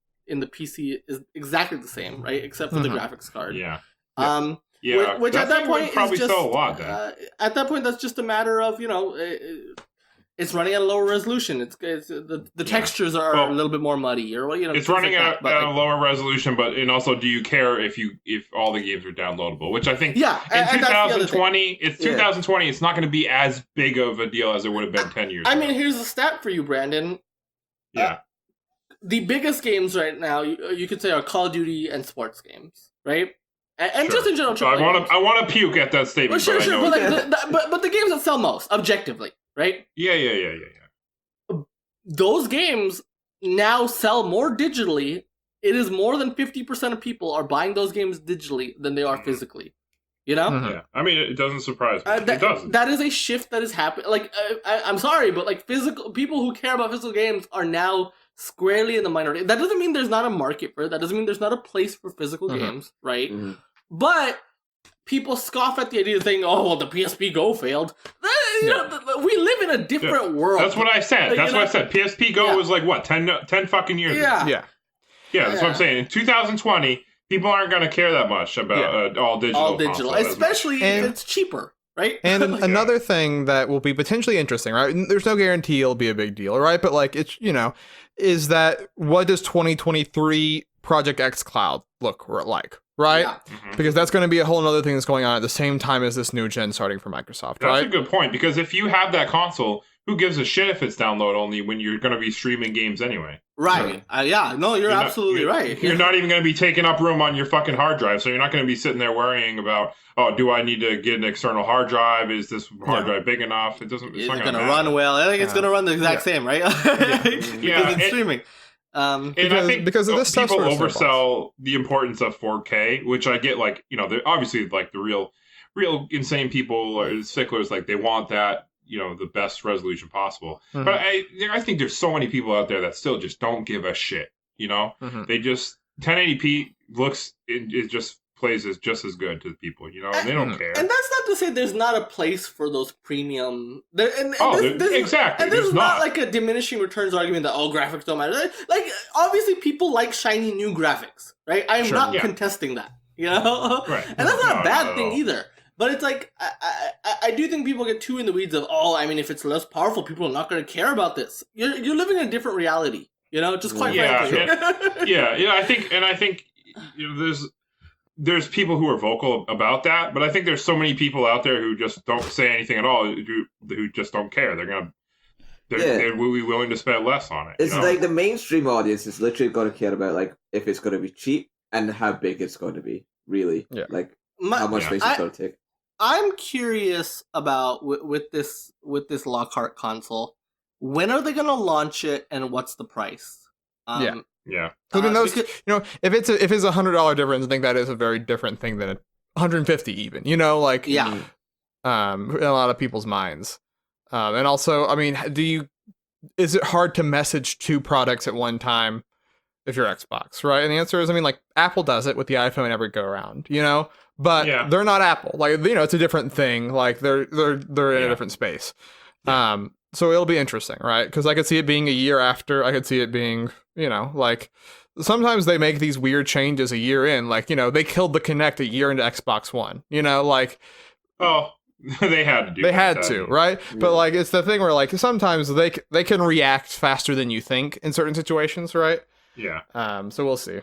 D: PC is exactly the same, right? Except for the graphics card.
B: Yeah.
D: Which at that point
B: probably
D: is just
B: sell a lot. Then.
D: At that point, that's just a matter of it's running at a lower resolution. It's the textures are a little bit more muddy, or
B: it's running at a lower resolution. And also, do you care if all the games are downloadable? Which I think, in 2020, it's 2020. It's not going to be as big of a deal as it would have been 10 years.
D: I mean, here's a stat for you, Brandon.
B: Yeah.
D: The biggest games right now, you could say, are Call of Duty and sports games, right? And just in general,
B: so I want to puke at that statement.
D: Well, sure, but the games that sell most, objectively, right?
B: Yeah.
D: Those games now sell more digitally. It is more than 50% of people are buying those games digitally than they are physically.
B: Yeah. I mean, it doesn't surprise me. It doesn't.
D: That is a shift that is happening. Like, I'm sorry, but like physical people who care about physical games are now squarely in the minority. That doesn't mean there's not a market for it. That doesn't mean there's not a place for physical games, right? But people scoff at the idea of saying, "Oh, well, the PSP Go failed." We live in a different world.
B: That's what I said. That's what I said. PSP Go was like what 10 fucking years ago.
A: Yeah.
B: That's what I'm saying. In 2020, people aren't going to care that much about all digital.
D: All digital, especially if it's cheaper. Right?
A: And another thing that will be potentially interesting, right? There's no guarantee it'll be a big deal, right? But like, it's, is that what does 2023 Project X Cloud look like, right?
D: Yeah.
A: Because that's going to be a whole other thing that's going on at the same time as this new gen starting for Microsoft, right?
B: That's a good point, because if you have that console, who gives a shit if it's download only when you're going to be streaming games anyway?
D: Right. Yeah. No, you're absolutely right.
B: You're not even going to be taking up room on your fucking hard drive, so you're not going to be sitting there worrying about, oh, do I need to get an external hard drive? Is this hard drive big enough? It's not
D: going
B: going
D: to run well. I think it's going to run the exact same, right? Because it's streaming.
B: And I think
A: because of this stuff,
B: people oversell the importance of 4K, which I get. Like, they're obviously like the real insane people or sticklers. Like, they want that, the best resolution possible. Mm-hmm. But I think there's so many people out there that still just don't give a shit.
A: Mm-hmm.
B: They just 1080p it just plays as just as good to the people. And they don't care.
D: And that's not to say there's not a place for those premium.
B: Exactly.
D: And there's not like a diminishing returns argument that graphics don't matter. Like obviously people like shiny new graphics, right? I am not contesting that,
B: Right.
D: And that's not a bad thing either. But it's like I do think people get too in the weeds of if it's less powerful, people are not going to care about this. You're living in a different reality, just quite frankly.
B: I think there's people who are vocal about that, but I think there's so many people out there who just don't say anything at all, who just don't care. They're willing to spend less on it.
C: It's like the mainstream audience is literally going to care about like if it's going to be cheap and how big it's going to be. Really, how much space it's going to take.
D: I'm curious about with this Lockhart console. When are they going to launch it, and what's the price?
B: Yeah.
A: I mean, those, if it's $100 difference, I think that is a very different thing than 150 even. In a lot of people's minds. And also, I mean, is it hard to message two products at one time if you're Xbox, right? And the answer is, Apple does it with the iPhone every go around, but they're not Apple. Like, it's a different thing. Like they're in a different space. So it'll be interesting, right? Because I could see it being a year after. I could see it being, like sometimes they make these weird changes a year in. Like, they killed the Kinect a year into Xbox One. Like,
B: oh, they had to do.
A: They had to, right? Yeah. But like, it's the thing where like sometimes they can react faster than you think in certain situations, right?
B: Yeah.
A: So we'll see.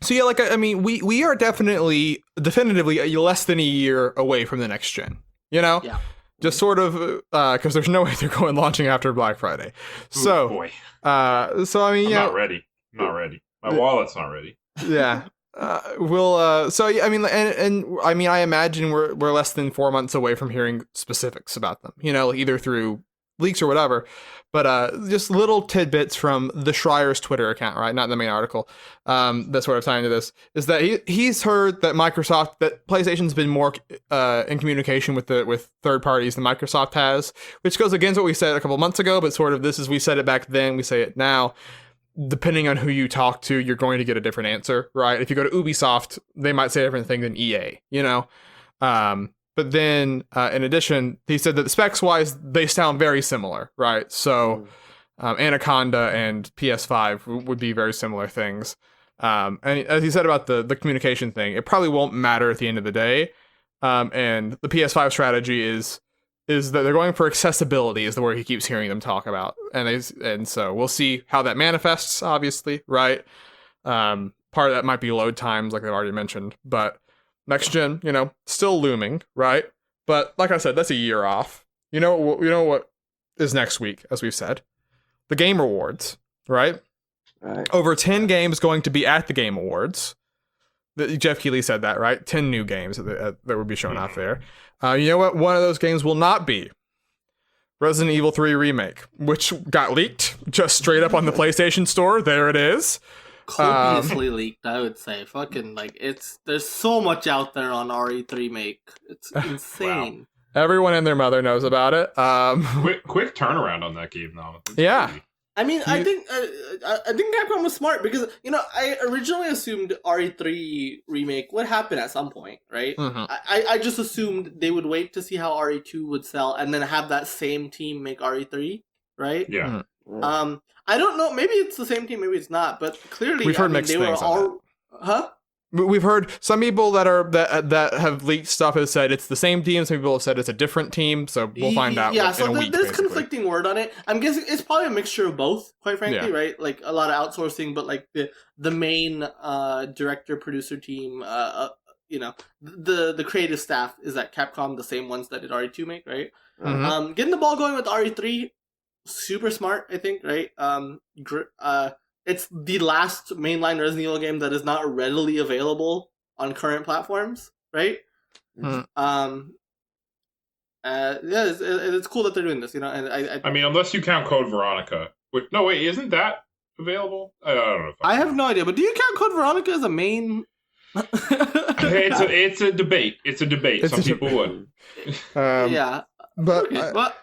A: So yeah, like we are definitively less than a year away from the next gen.
D: Yeah.
A: Just sort of because there's no way they're launching after Black Friday. So,
B: boy.
A: I'm
B: not ready. My wallet's not ready.
A: Yeah. I imagine we're less than 4 months away from hearing specifics about them. Either through leaks or whatever. But just little tidbits from the Schreier's Twitter account, right? Not in the main article. That's sort of tying to this is that he's heard that that PlayStation's been more in communication with third parties than Microsoft has, which goes against what we said a couple months ago. But sort of we said it back then, we say it now. Depending on who you talk to, you're going to get a different answer, right? If you go to Ubisoft, they might say a different thing than EA, But then, in addition, he said that specs-wise, they sound very similar, right? So, Anaconda and PS5 would be very similar things. And as he said about the communication thing, it probably won't matter at the end of the day. And the PS5 strategy is that they're going for accessibility is the word he keeps hearing them talk about. And so we'll see how that manifests, obviously, right? Part of that might be load times, like they've already mentioned, but next gen, still looming, right? But like I said, that's a year off. You know what is next week, as we've said? The Game Awards, right? Over 10 games going to be at the Game Awards. Jeff Keighley said that, right? 10 new games that would be shown off there. You know what? One of those games will not be Resident Evil 3 Remake, which got leaked just straight up on the PlayStation Store. There it is.
D: Copiously leaked, I would say. Fucking there's so much out there on RE3 Remake. It's insane.
B: Wow.
A: Everyone and their mother knows about it.
B: Quick turnaround on that game, though.
A: Yeah.
B: Crazy.
D: I mean, I think Capcom was smart because I originally assumed RE3 Remake would happen at some point, right?
A: Mm-hmm.
D: I just assumed they would wait to see how RE2 would sell and then have that same team make RE3, right?
B: Yeah.
A: Mm-hmm.
D: I don't know. Maybe it's the same team. Maybe it's not. But clearly,
A: we've heard mixed things.
D: Huh?
A: We've heard some people that have leaked stuff have said it's the same team. Some people have said it's a different team. So we'll find out.
D: Yeah.
A: In a week,
D: there's
A: basically.
D: conflicting word on it. I'm guessing it's probably a mixture of both. Quite frankly, right? Like a lot of outsourcing, but like the main director producer team, the creative staff is at Capcom, the same ones that did RE2 make, right?
A: Mhm.
D: Getting the ball going with RE3, super smart, I think, right? It's the last mainline Resident Evil game that is not readily available on current platforms, right?
A: Mhm.
D: It's cool that they're doing this, and
B: I mean, unless you count Code Veronica. No, wait, isn't that available? I don't know.
D: I have no idea, but do you count Code Veronica as a main?
B: It's a debate. It's a debate.
A: It's
B: Some
A: a
B: people would.
D: Yeah,
A: But
D: okay, well,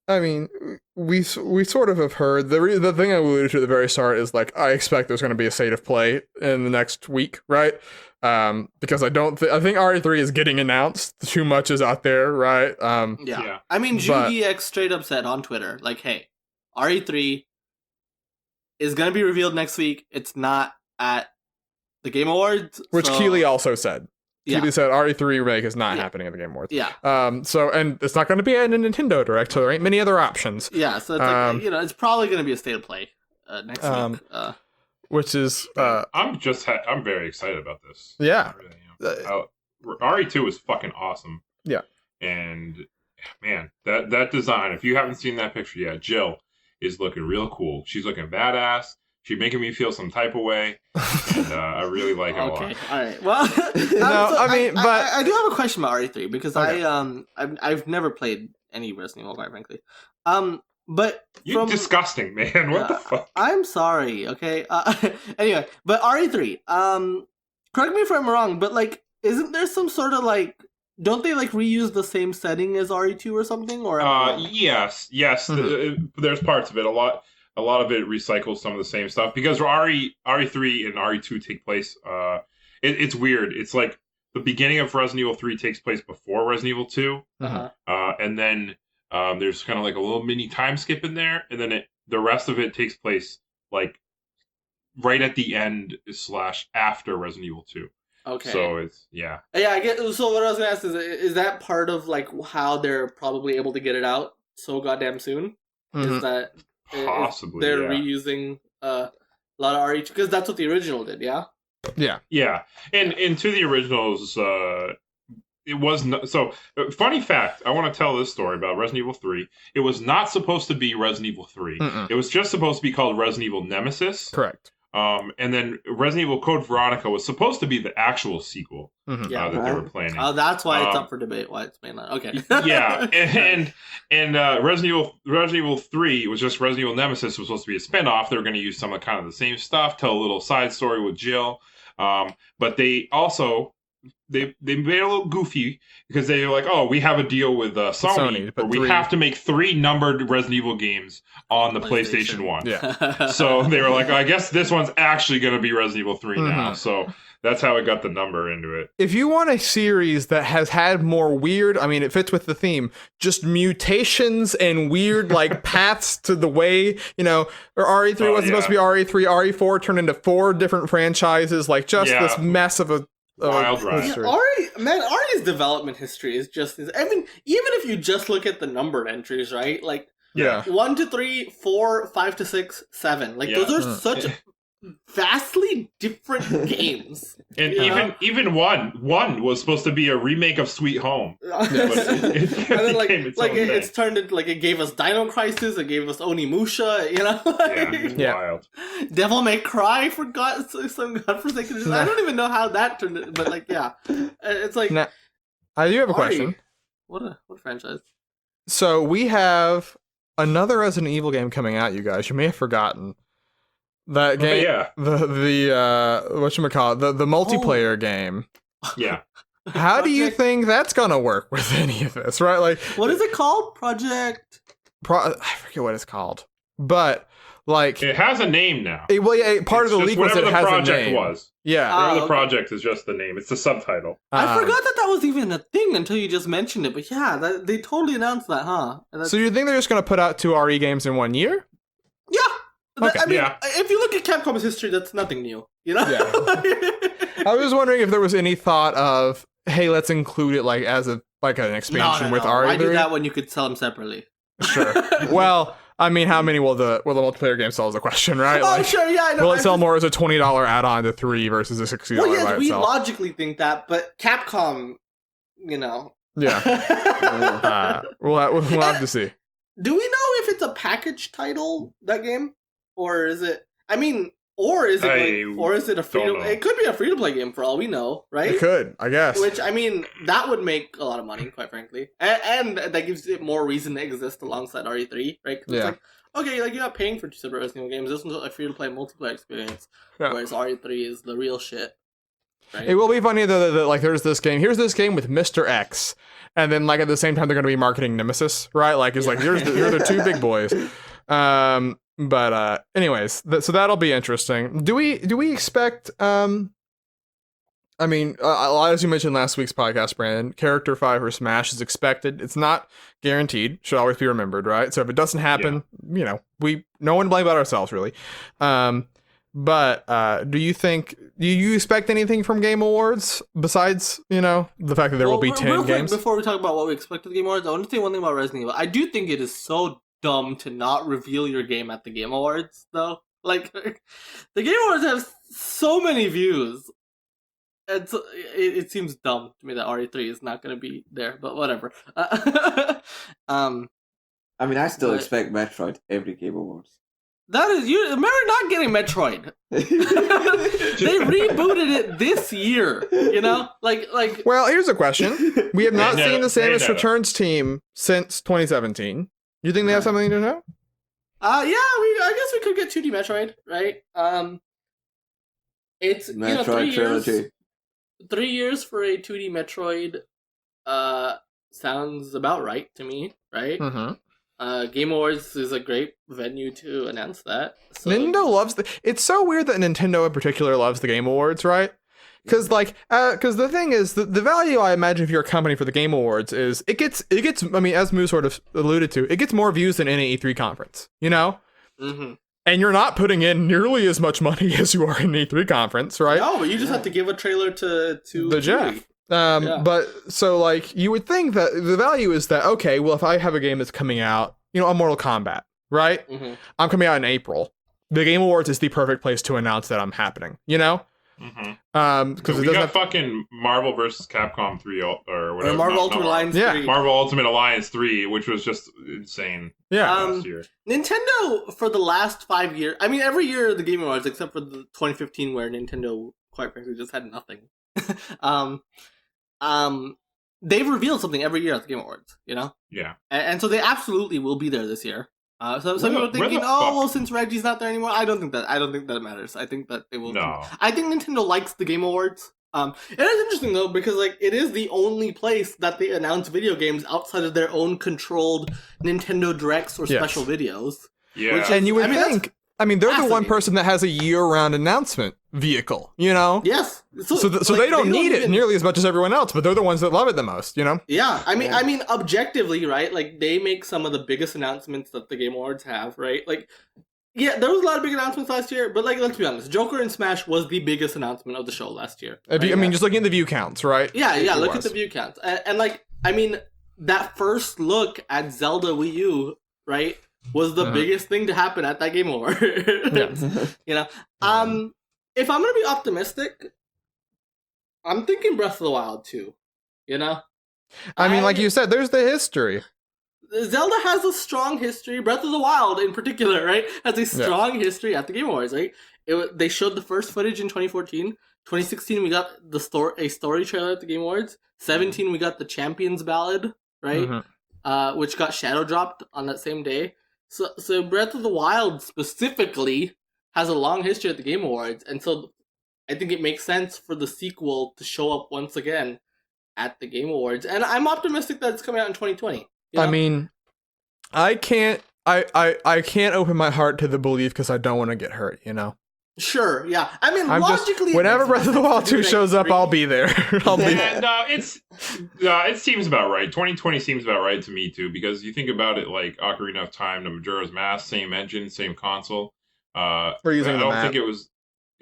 A: I mean, we sort of have heard the thing I alluded to at the very start is like I expect there's going to be a state of play in the next week, right? Because I think RE3 is getting announced. Too much is out there, right?
D: yeah. I mean, GDX straight up said on Twitter, like, "Hey, RE3 is going to be revealed next week. It's not at the Game Awards."
A: Which Keeley also said.
D: Yeah.
A: Keeley said RE3 remake is not happening at the Game Awards.
D: Yeah.
A: So and it's not going to be at a Nintendo Direct, so there ain't many other options.
D: Yeah, so it's like, it's probably going to be a state of play next week.
A: Which is
B: I'm very excited about this.
A: Yeah.
B: I really am. RE2 was fucking awesome.
A: Yeah.
B: And man, that design, if you haven't seen that picture yet, Jill is looking real cool. She's looking badass. She's making me feel some type of way. And I really like it a lot.
D: Okay, all right. Well,
A: I
D: I do have a question about RE3 because
A: Okay.
D: I've never played any Resident Evil, quite frankly. But
B: You're disgusting, man. What the fuck?
D: I'm sorry. Okay. Anyway, but RE3. Correct me if I'm wrong, but like, isn't there some sort of like? Don't they like reuse the same setting as RE2 or something? Or
B: yes.
A: Mhm.
B: There's parts of it. A lot of it recycles some of the same stuff because RE3 and RE2 take place. It's weird. It's like the beginning of Resident Evil 3 takes place before Resident Evil 2, and then there's kind of like a little mini time skip in there, and then the rest of it takes place like right at the end / after Resident Evil 2.
D: Okay.
B: So it's yeah.
D: I get. So what I was gonna ask is that part of like how they're probably able to get it out so goddamn soon?
A: Mhm.
D: Is that
B: Possibly
D: they're
B: yeah.
D: reusing a lot of RE2 because that's what the original did, yeah.
B: Yeah, and to the originals, it was not, so. Funny fact: I want to tell this story about Resident Evil 3. It was not supposed to be Resident Evil 3.
A: Mm-mm.
B: It was just supposed to be called Resident Evil Nemesis.
A: Correct.
B: And then Resident Evil Code Veronica was supposed to be the actual sequel
A: Mhm.
D: Yeah.
B: that they were planning.
D: Oh, that's why it's up for debate. Why it's mainline? Okay.
B: Yeah, and Resident Evil 3 was just Resident Evil Nemesis was supposed to be a spinoff. They were going to use some of kind of the same stuff, tell a little side story with Jill, but they also they made it a little goofy because they were like, oh, we have a deal with Sony,
A: but
B: but we have to make 3 numbered Resident Evil games on the PlayStation 1.
A: Yeah.
B: So they were like, I guess this one's actually going to be Resident Evil 3 now.
A: Mhm.
B: So that's how it got the number into it.
A: If you want a series that has had more weird, I mean, it fits with the theme, just mutations and weird like paths to the way, or RE3 wasn't supposed to be RE3, RE4 turned into 4 different franchises, like just this mess of a
B: Wild ride.
A: history.
D: Ari's development history is just. I mean, even if you just look at the numbered entries, right? Like
A: Yeah.
D: 1 to 3, 4, 5 to 6, 7. Like those are such vastly different games.
B: And
D: Yeah.
B: even one was supposed to be a remake of Sweet Home. But it
D: And then
B: became its own thing.
D: it's turned into like it gave us Dino Crisis, it gave us Onimusha,
B: Yeah, wild.
D: Devil May Cry for some godforsaken reason. I don't even know how that turned it, but like it's like
A: Now, I do have a
D: Ori.
A: question.
D: What franchise?
A: So we have another Resident Evil game coming out, you guys. You may have forgotten. That game,
B: yeah.
A: the whatchamacallit, the multiplayer game.
B: Yeah.
A: How do you
D: Project-
A: think that's gonna work with any of this, right? Like,
D: What is it called? Project.
A: I forget what it's called, but like,
B: It has a name now.
A: part of the
B: It's
A: leak
B: just
A: was that
B: whatever
A: it
B: the
A: has a
B: project
A: name.
B: was.
A: Yeah,
B: Whatever the
D: okay.
B: project is just the name. It's the subtitle.
D: I forgot that was even a thing until you just mentioned it. But yeah, they totally announced that, huh? And
A: So you think they're just gonna put out 2 RE games in 1 year?
D: yeah.
A: Okay.
D: I mean,
B: Yeah.
D: if you look at Capcom's history, that's nothing new.
A: I was wondering if there was any thought of, hey, let's include it like as an expansion with
D: Why do
A: RE3.
D: that when you could sell them separately?
A: Sure. Well, I mean, how many will the multiplayer game sell is a question, right?
D: Oh, sure, yeah, I know.
A: Will it sell more as a $20 add-on to 3 versus a $60
D: Well,
A: by
D: yes, we
A: itself?
D: logically think that, but Capcom,
A: Yeah. We'll have to see.
D: Do we know if it's a package title, that game? Or is it... I mean... Or is it a free to? It could be a free to play game for all we know, right?
A: It could, I guess.
D: Which, I mean, that would make a lot of money, quite frankly, and that gives it more reason to exist alongside RE3, right? 'Cause it's like, okay, like you're not paying for 2 separate Resident Evil games. This one's a free to play multiplayer experience, whereas RE3 is the real shit. Right?
A: It will be funny though that like there's this game. Here's this game with Mr. X, and then like at the same time they're going to be marketing Nemesis, right? Like it's like here's the 2 big boys. But anyways, so that'll be interesting. Do we expect I mean, as you mentioned last week's podcast, Brandon, Character 5 for Smash is expected. It's not guaranteed. Should always be remembered, right? So if it doesn't happen, no one blame but ourselves, really. But do you expect anything from Game Awards besides, the fact that there will be 10 games?
D: Before we talk about what we expect of the Game Awards, I want to say one thing about Resident Evil. I do think it is so dumb to not reveal your game at the Game Awards, though. Like, the Game Awards have so many views. It seems dumb to me that RE3 is not going to be there, but whatever.
C: I mean, I still expect Metroid every Game Awards.
D: That is you. Remember not getting Metroid. They rebooted it this year. Like.
A: Well, here's a question: we have not seen the Samus Returns team since 2017. You think they have something to know?
D: I guess we could get 2D Metroid, right? It's
C: Metroid trilogy.
D: 3 years for a 2D Metroid sounds about right to me, right?
A: Mm-hmm.
D: Game Awards is a great venue to announce that. So.
A: Nintendo loves it's so weird that Nintendo in particular loves the Game Awards, right? Because the thing is, the value I imagine if you're a company for the Game Awards is it gets. I mean, as Moo sort of alluded to, it gets more views than any E3 conference,
D: Mm-hmm.
A: And you're not putting in nearly as much money as you are in an E3 conference, right?
D: No, but you just have to give a trailer to
A: the Jeff. But so like you would think that the value is that okay, well if I have a game that's coming out, a Mortal Kombat, right?
D: Mm-hmm.
A: I'm coming out in April. The Game Awards is the perfect place to announce that I'm happening,
B: Mm-hmm.
A: Because
B: we got fucking Marvel vs. Capcom 3 or whatever.
D: Or Marvel Ultimate Alliance 3.
B: Marvel Ultimate Alliance 3, which was just insane. Last year.
D: Nintendo for the last 5 years. I mean, every year the Game Awards, except for the 2015, where Nintendo, quite frankly, just had nothing. They've revealed something every year at the Game Awards.
B: Yeah.
D: And so they absolutely will be there this year. So some people are thinking, well, since Reggie's not there anymore, I don't think that matters. I think that they will.
B: No.
D: I think Nintendo likes the Game Awards. It is interesting though because it is the only place that they announce video games outside of their own controlled Nintendo Directs or special videos.
B: Yeah.
A: And you would think. I mean, they're the one person that has a year-round announcement vehicle,
D: Yes.
A: So they don't need it nearly as much as everyone else, but they're the ones that love it the most,
D: Yeah. I mean, objectively, right? Like, they make some of the biggest announcements that the Game Awards have, right? Like, yeah, there was a lot of big announcements last year, but, let's be honest. Joker and Smash was the biggest announcement of the show last year.
A: Right? I mean, just looking at the view counts, right?
D: Yeah, look at the view counts. And I mean, that first look at Zelda Wii U, right? Was the biggest thing to happen at that Game Award. If I'm gonna be optimistic, I'm thinking Breath of the Wild too.
A: I mean, like you said, there's the history.
D: Zelda has a strong history. Breath of the Wild, in particular, right, has a strong history at the Game Awards. Right, they showed the first footage in 2014. 2016, we got a story trailer at the Game Awards. 2017, we got the Champions Ballad, right, which got shadow dropped on that same day. So Breath of the Wild specifically has a long history at the Game Awards, and so I think it makes sense for the sequel to show up once again at the Game Awards, and I'm optimistic that it's coming out in 2020.
A: I mean, I can't open my heart to the belief because I don't want to get hurt,
D: Sure, yeah. I mean, logically,
A: whenever Breath of the Wild 2 shows up, I'll be there. I'll be there.
B: No, it seems about right. 2020 seems about right to me too, because you think about it, like Ocarina of Time, the Majora's Mask, same engine, same console.
A: We're using
B: I don't think it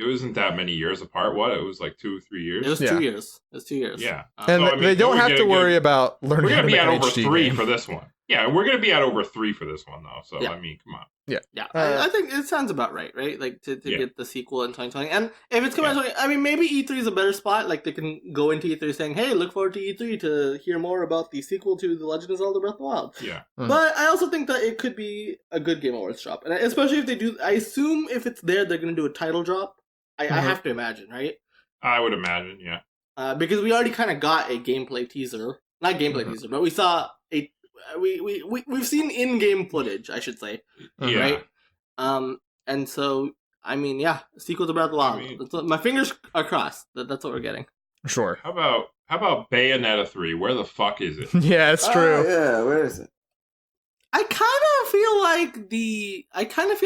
B: wasn't that many years apart. What? It was like 2 or 3 years.
D: It was 2 years. It was 2 years.
B: Yeah,
A: and they don't have to worry about learning.
B: We're
A: gonna
B: be at over
A: HD
B: 3
A: game.
B: for this one. Yeah, we're gonna be at over 3 for this one though. So
D: Yeah.
B: I mean, come on.
D: Yeah, I think it sounds about right? Like to get the sequel in 2020, and if it's coming out, I mean, maybe E3 is a better spot. Like they can go into E3 saying, "Hey, look forward to E3 to hear more about the sequel to The Legend of Zelda: Breath of the Wild."
B: Yeah,
D: But I also think that it could be a good Game Awards drop, and especially if they do. I assume if it's there, they're going to do a title drop. I have to imagine, right?
B: I would imagine. Yeah,
D: Because we already kind of got a gameplay teaser, not gameplay teaser, but we saw a we've seen in-game footage, I should say.
B: yeah.
D: Right? And so, I mean, yeah, sequel to Breath of the Wild. My fingers are crossed that that's what we're getting.
A: Sure.
B: How about Bayonetta 3? Where the fuck is it?
A: Yeah, it's true.
C: Yeah, where is it?
D: I kind of feel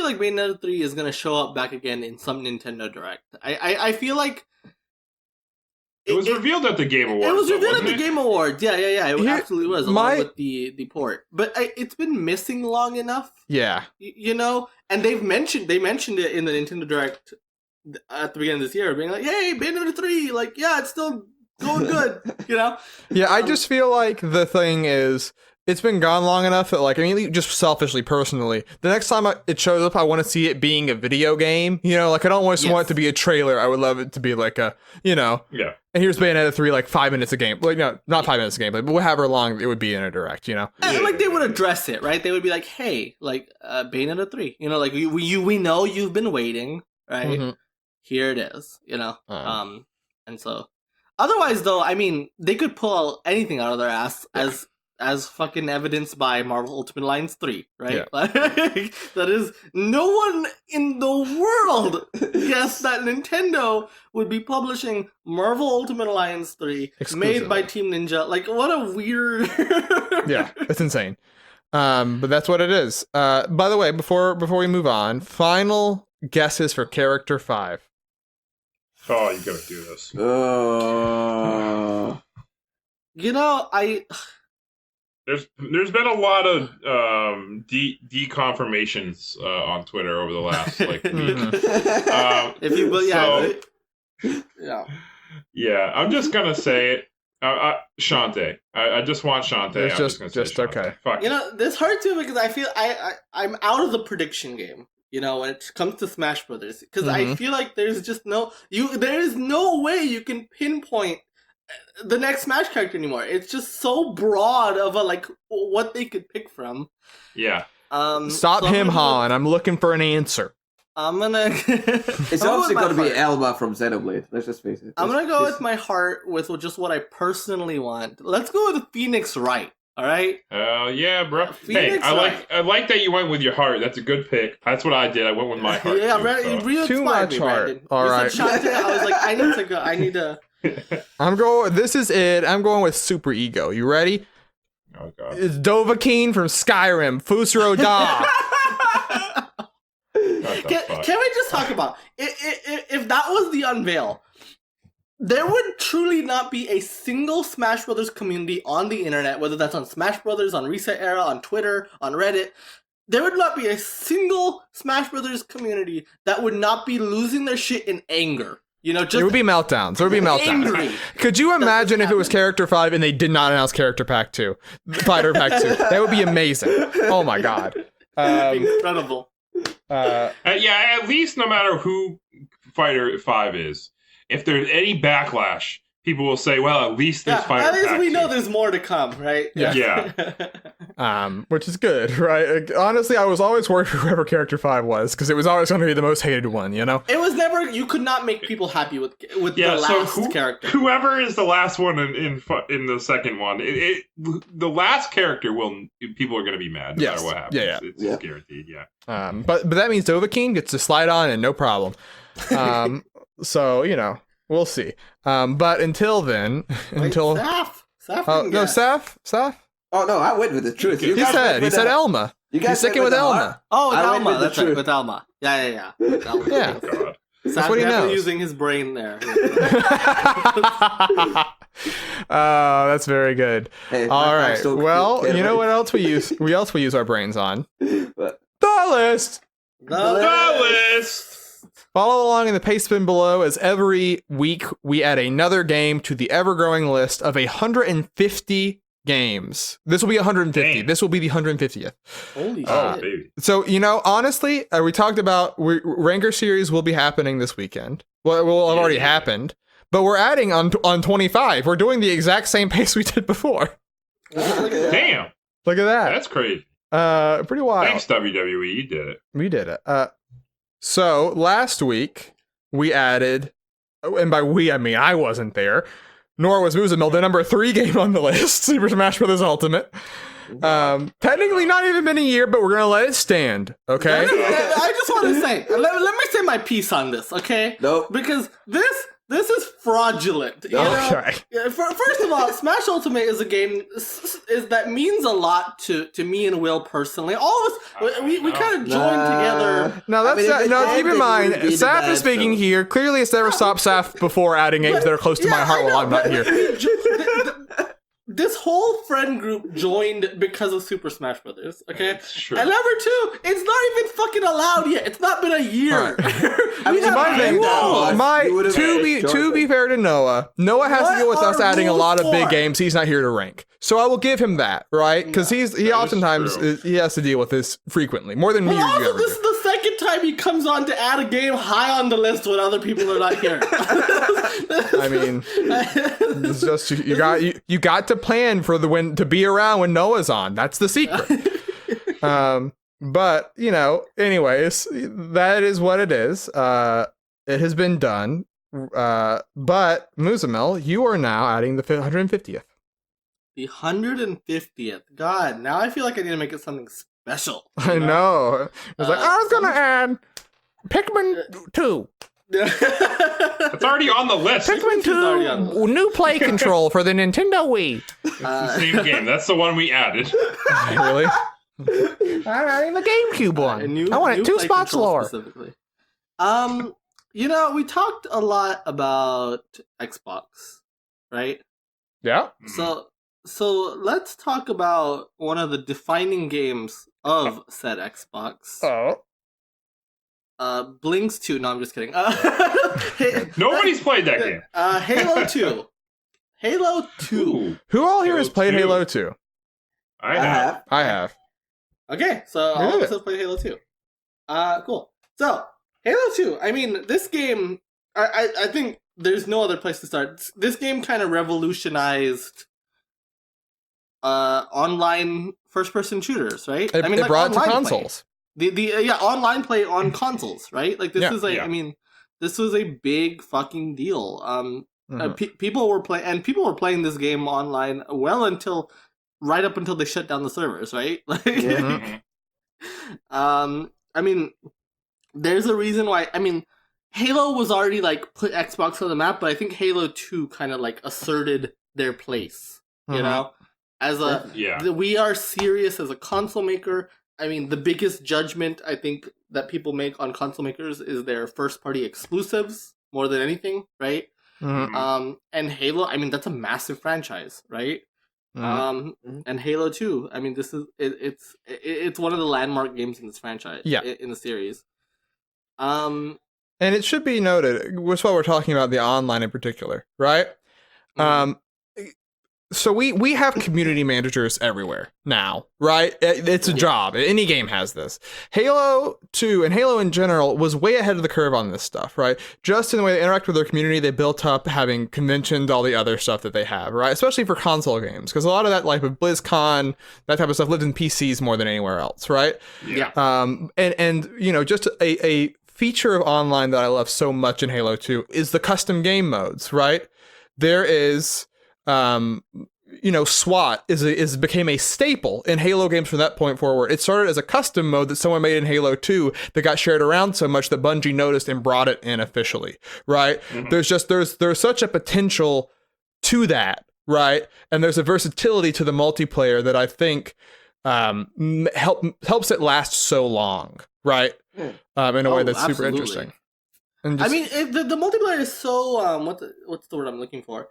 D: like Bayonetta 3 is gonna show up back again in some Nintendo Direct. I feel like
B: It was revealed at the Game Awards.
D: It was revealed
B: wasn't
D: at the
B: it?
D: Game Awards. Yeah. It absolutely was, along with the port. But it's been missing long enough.
A: Yeah.
D: You know, and they mentioned it in the Nintendo Direct at the beginning of this year, being like, "Hey, Bayonetta 3, like, yeah, it's still going good." You know?
A: Yeah, I just feel like the thing is, it's been gone long enough that, like, I mean, just selfishly, personally, the next time it shows up, I want to see it being a video game. You know, like, I don't want it to be a trailer. I would love it to be like a, you know.
B: Yeah.
A: And here's Bayonetta 3, like 5 minutes of game. Like, no, not 5 minutes of gameplay, but however long it would be in a direct, you know?
D: And, like, they would address it, right? They would be like, "Hey, like, Bayonetta 3, you know, like, we know you've been waiting, right?
A: Mm-hmm.
D: Here it is, you know?" And so, otherwise, though, I mean, they could pull anything out of their ass as fucking evidenced by Marvel Ultimate Alliance 3, right?
A: Yeah.
D: Like, that is, no one in the world guessed that Nintendo would be publishing Marvel Ultimate Alliance 3 made by Team Ninja. Like, what a weird...
A: Yeah, it's insane. But that's what it is. By the way, before we move on, final guesses for Character 5.
B: Oh, you gotta do this.
D: You know,
B: There's been a lot of deconfirmations on Twitter over the last like week.
D: if you, but yeah,
B: so, yeah. I'm just gonna say it. Shantae. I just want Shantae.
A: It's just okay.
B: Fuck.
D: You know, this hard too because I feel I'm out of the prediction game. You know, when it comes to Smash Brothers, because I feel like there's just there is no way you can pinpoint the next Smash character anymore. It's just so broad of a like what they could pick from.
B: Yeah.
A: Stop him, Holland. I'm looking for an answer.
D: I'm gonna.
C: It's obviously got to be Elma from Xenoblade. Let's just face it.
D: I'm gonna go with my heart with just what I personally want. Let's go with Phoenix Wright. All right.
B: Yeah, bro.
D: Phoenix
B: I like that you went with your heart. That's a good pick. That's what I did. I went with my heart.
D: Yeah,
B: too,
D: really
A: too much
D: me,
A: heart.
D: Brandon.
A: All
D: you
A: right.
D: said Shantae, I was like, I need to go. I need to.
A: This is it. I'm going with Super Ego. You ready?
B: Oh god.
A: It's Dovahkiin from Skyrim. Fusro Da.
D: Can we just talk about if that was the unveil? There would truly not be a single Smash Brothers community on the internet, whether that's on Smash Brothers, on Reset Era, on Twitter, on Reddit. There would not be a single Smash Brothers community that would not be losing their shit in anger. You know, just
A: There would be meltdowns.
D: angry.
A: Could you imagine if it was Character 5 and they did not announce Character Pack 2? Fighter Pack 2. That would be amazing. Oh my god.
D: Incredible.
B: Yeah, at least no matter who Fighter 5 is, if there's any backlash, people will say, well, at least there's Fighter
D: At least
B: Pack
D: we
B: 2.
D: know there's more to come, right?
B: Yeah.
A: Which is good, right? Honestly, I was always worried for whoever Character 5 was, because it was always going to be the most hated one, you know?
D: It was never, you could not make people happy with the last character.
B: Whoever is the last one in the second one, the last character people are going to be mad no matter what happens.
A: Yeah.
B: It's just guaranteed, yeah.
A: But that means Dovahkiin gets to slide on and no problem. So, you know, we'll see. But until then,
D: Saf.
A: Saf?
C: Oh no, I went with the truth.
A: He said Elma.
C: He's
A: sticking with Elma.
D: Oh, with
C: I went
D: Elma.
C: with the
D: That's right,
C: truth.
D: with Elma. Yeah. With Elma.
A: Yeah.
B: Oh, God.
A: That's what he knows.
D: Using his brain there.
A: That's very good.
C: Hey,
A: All
C: I'm
A: right.
C: still
A: Well,
C: kidding.
A: you know what else we use? We also use our brains on
C: What?
A: the list.
D: The
B: list.
A: Follow along in the paste bin below as every week we add another game to the ever-growing list of 150 games. This will be 150.
B: Damn.
A: This will be the 150th.
D: Holy
B: Oh,
D: shit.
B: baby.
A: So, honestly, we talked about Ranker Series will be happening this weekend. Well, it will have already happened. But we're adding on 25. We're doing the exact same pace we did before.
B: Damn.
A: Look at that.
B: That's crazy.
A: Pretty wild.
B: Thanks, WWE. You did it.
A: We did it. So last week we added, and by we I mean I wasn't there, nor was Muzamil, the number 3 game on the list, Super Smash Bros. Ultimate. Technically not even been a year, but we're gonna let it stand. Okay.
D: I just want to say, let me say my piece on this, okay?
C: Nope.
D: Because this is fraudulent. You know?
A: Okay.
D: First of all, Smash Ultimate is a game that means a lot to me and Will personally. All of us, we kind of joined together.
A: No, that's
C: I mean,
A: no. Keep in mind,
C: really
A: Saf
C: bad,
A: is speaking
C: so-
A: here. Clearly, it's never stopped Saf before adding games that are close to my heart while I'm not here.
D: This whole friend group joined because of Super Smash Brothers, okay?
B: That's true.
D: And number 2, it's not even fucking allowed yet. It's not been a year.
A: All
C: I mean,
D: We have
A: My thing,
C: Whoa. You would've
A: to be
C: joined
A: fair to Noah has to deal with
D: What
A: us
D: are
A: adding a lot of
D: rules
A: big
D: for?
A: games. He's not here to rank, so I will give him that, right? Because he
B: That is
A: oftentimes
B: true.
A: he has to deal with this frequently, more than me
D: But
A: or you
D: also,
A: ever
D: this is
A: do.
D: the second time he comes on to add a game high on the list when other people are not here.
A: I mean, it's just you got to plan for the when to be around when Noah's on. That's the secret. But anyways, that is what it is. It has been done. But Muzamil, you are now adding the 150th.
D: The 150th. God, now I feel like I need to make it something special.
A: I know. It's like I was gonna add Pikmin 2.
B: It's already on the list.
A: Pikmin
D: already on the
A: 2 new play control for the Nintendo Wii.
B: It's the same game. That's the one we added.
A: Really? I'm adding the GameCube one. I want it 2
D: play
A: spots
D: control
A: lower.
D: specifically. We talked a lot about Xbox, right?
A: Yeah.
D: So let's talk about one of the defining games of said Xbox.
A: Oh.
D: Blinks 2. No, I'm just kidding.
B: Nobody's played that game.
D: Halo 2. Halo 2.
B: Ooh,
A: Who all here
B: Halo
A: has played
B: 2.
A: Halo 2?
B: I
C: I
B: have.
C: have.
A: I have.
D: Okay, so all of us have played Halo 2. Cool. So, Halo 2, I mean, this game, I think there's no other place to start. This game kind of revolutionized online first-person shooters, right?
A: It brought it to
D: online
A: consoles.
D: Play. The online play on consoles, right? Like, this
A: Yeah,
D: is like,
B: yeah.
D: I mean, this was a big fucking deal.
A: Mhm.
D: People were playing this game online right up until they shut down the servers, right? Like,
A: Mhm.
D: I mean, there's a reason why. I mean, Halo was already like put Xbox on the map, but I think Halo 2 kind of like asserted their place. You
A: Mhm.
D: know, as a
B: Yeah.
D: we are serious as a console maker. I mean, the biggest judgment I think that people make on console makers is their first party exclusives more than anything, right?
A: Mhm.
D: And Halo, I mean, that's a massive franchise, right?
A: Mhm.
D: And Halo 2, I mean, this is it's one of the landmark games in this franchise,
A: Yeah.
D: in the series.
A: And it should be noted, which while we're talking about the online in particular, right? So we have community managers everywhere now, right? It's a job. Any game has this. Halo 2 and Halo in general was way ahead of the curve on this stuff, right? Just in the way they interact with their community, they built up having conventions, all the other stuff that they have, right? Especially for console games, because a lot of that, like with BlizzCon, that type of stuff lived in PCs more than anywhere else, right?
D: Yeah.
A: And just a feature of online that I love so much in Halo 2 is the custom game modes, right? There is SWAT became a staple in Halo games from that point forward. It started as a custom mode that someone made in Halo 2 that got shared around so much that Bungie noticed and brought it in officially, right?
B: Mhm.
A: There's such a potential to that, right? And there's a versatility to the multiplayer that I think helps it last so long, right? In a way that's super
D: absolutely.
A: interesting. And
D: I mean, the multiplayer is so what's the word I'm looking for?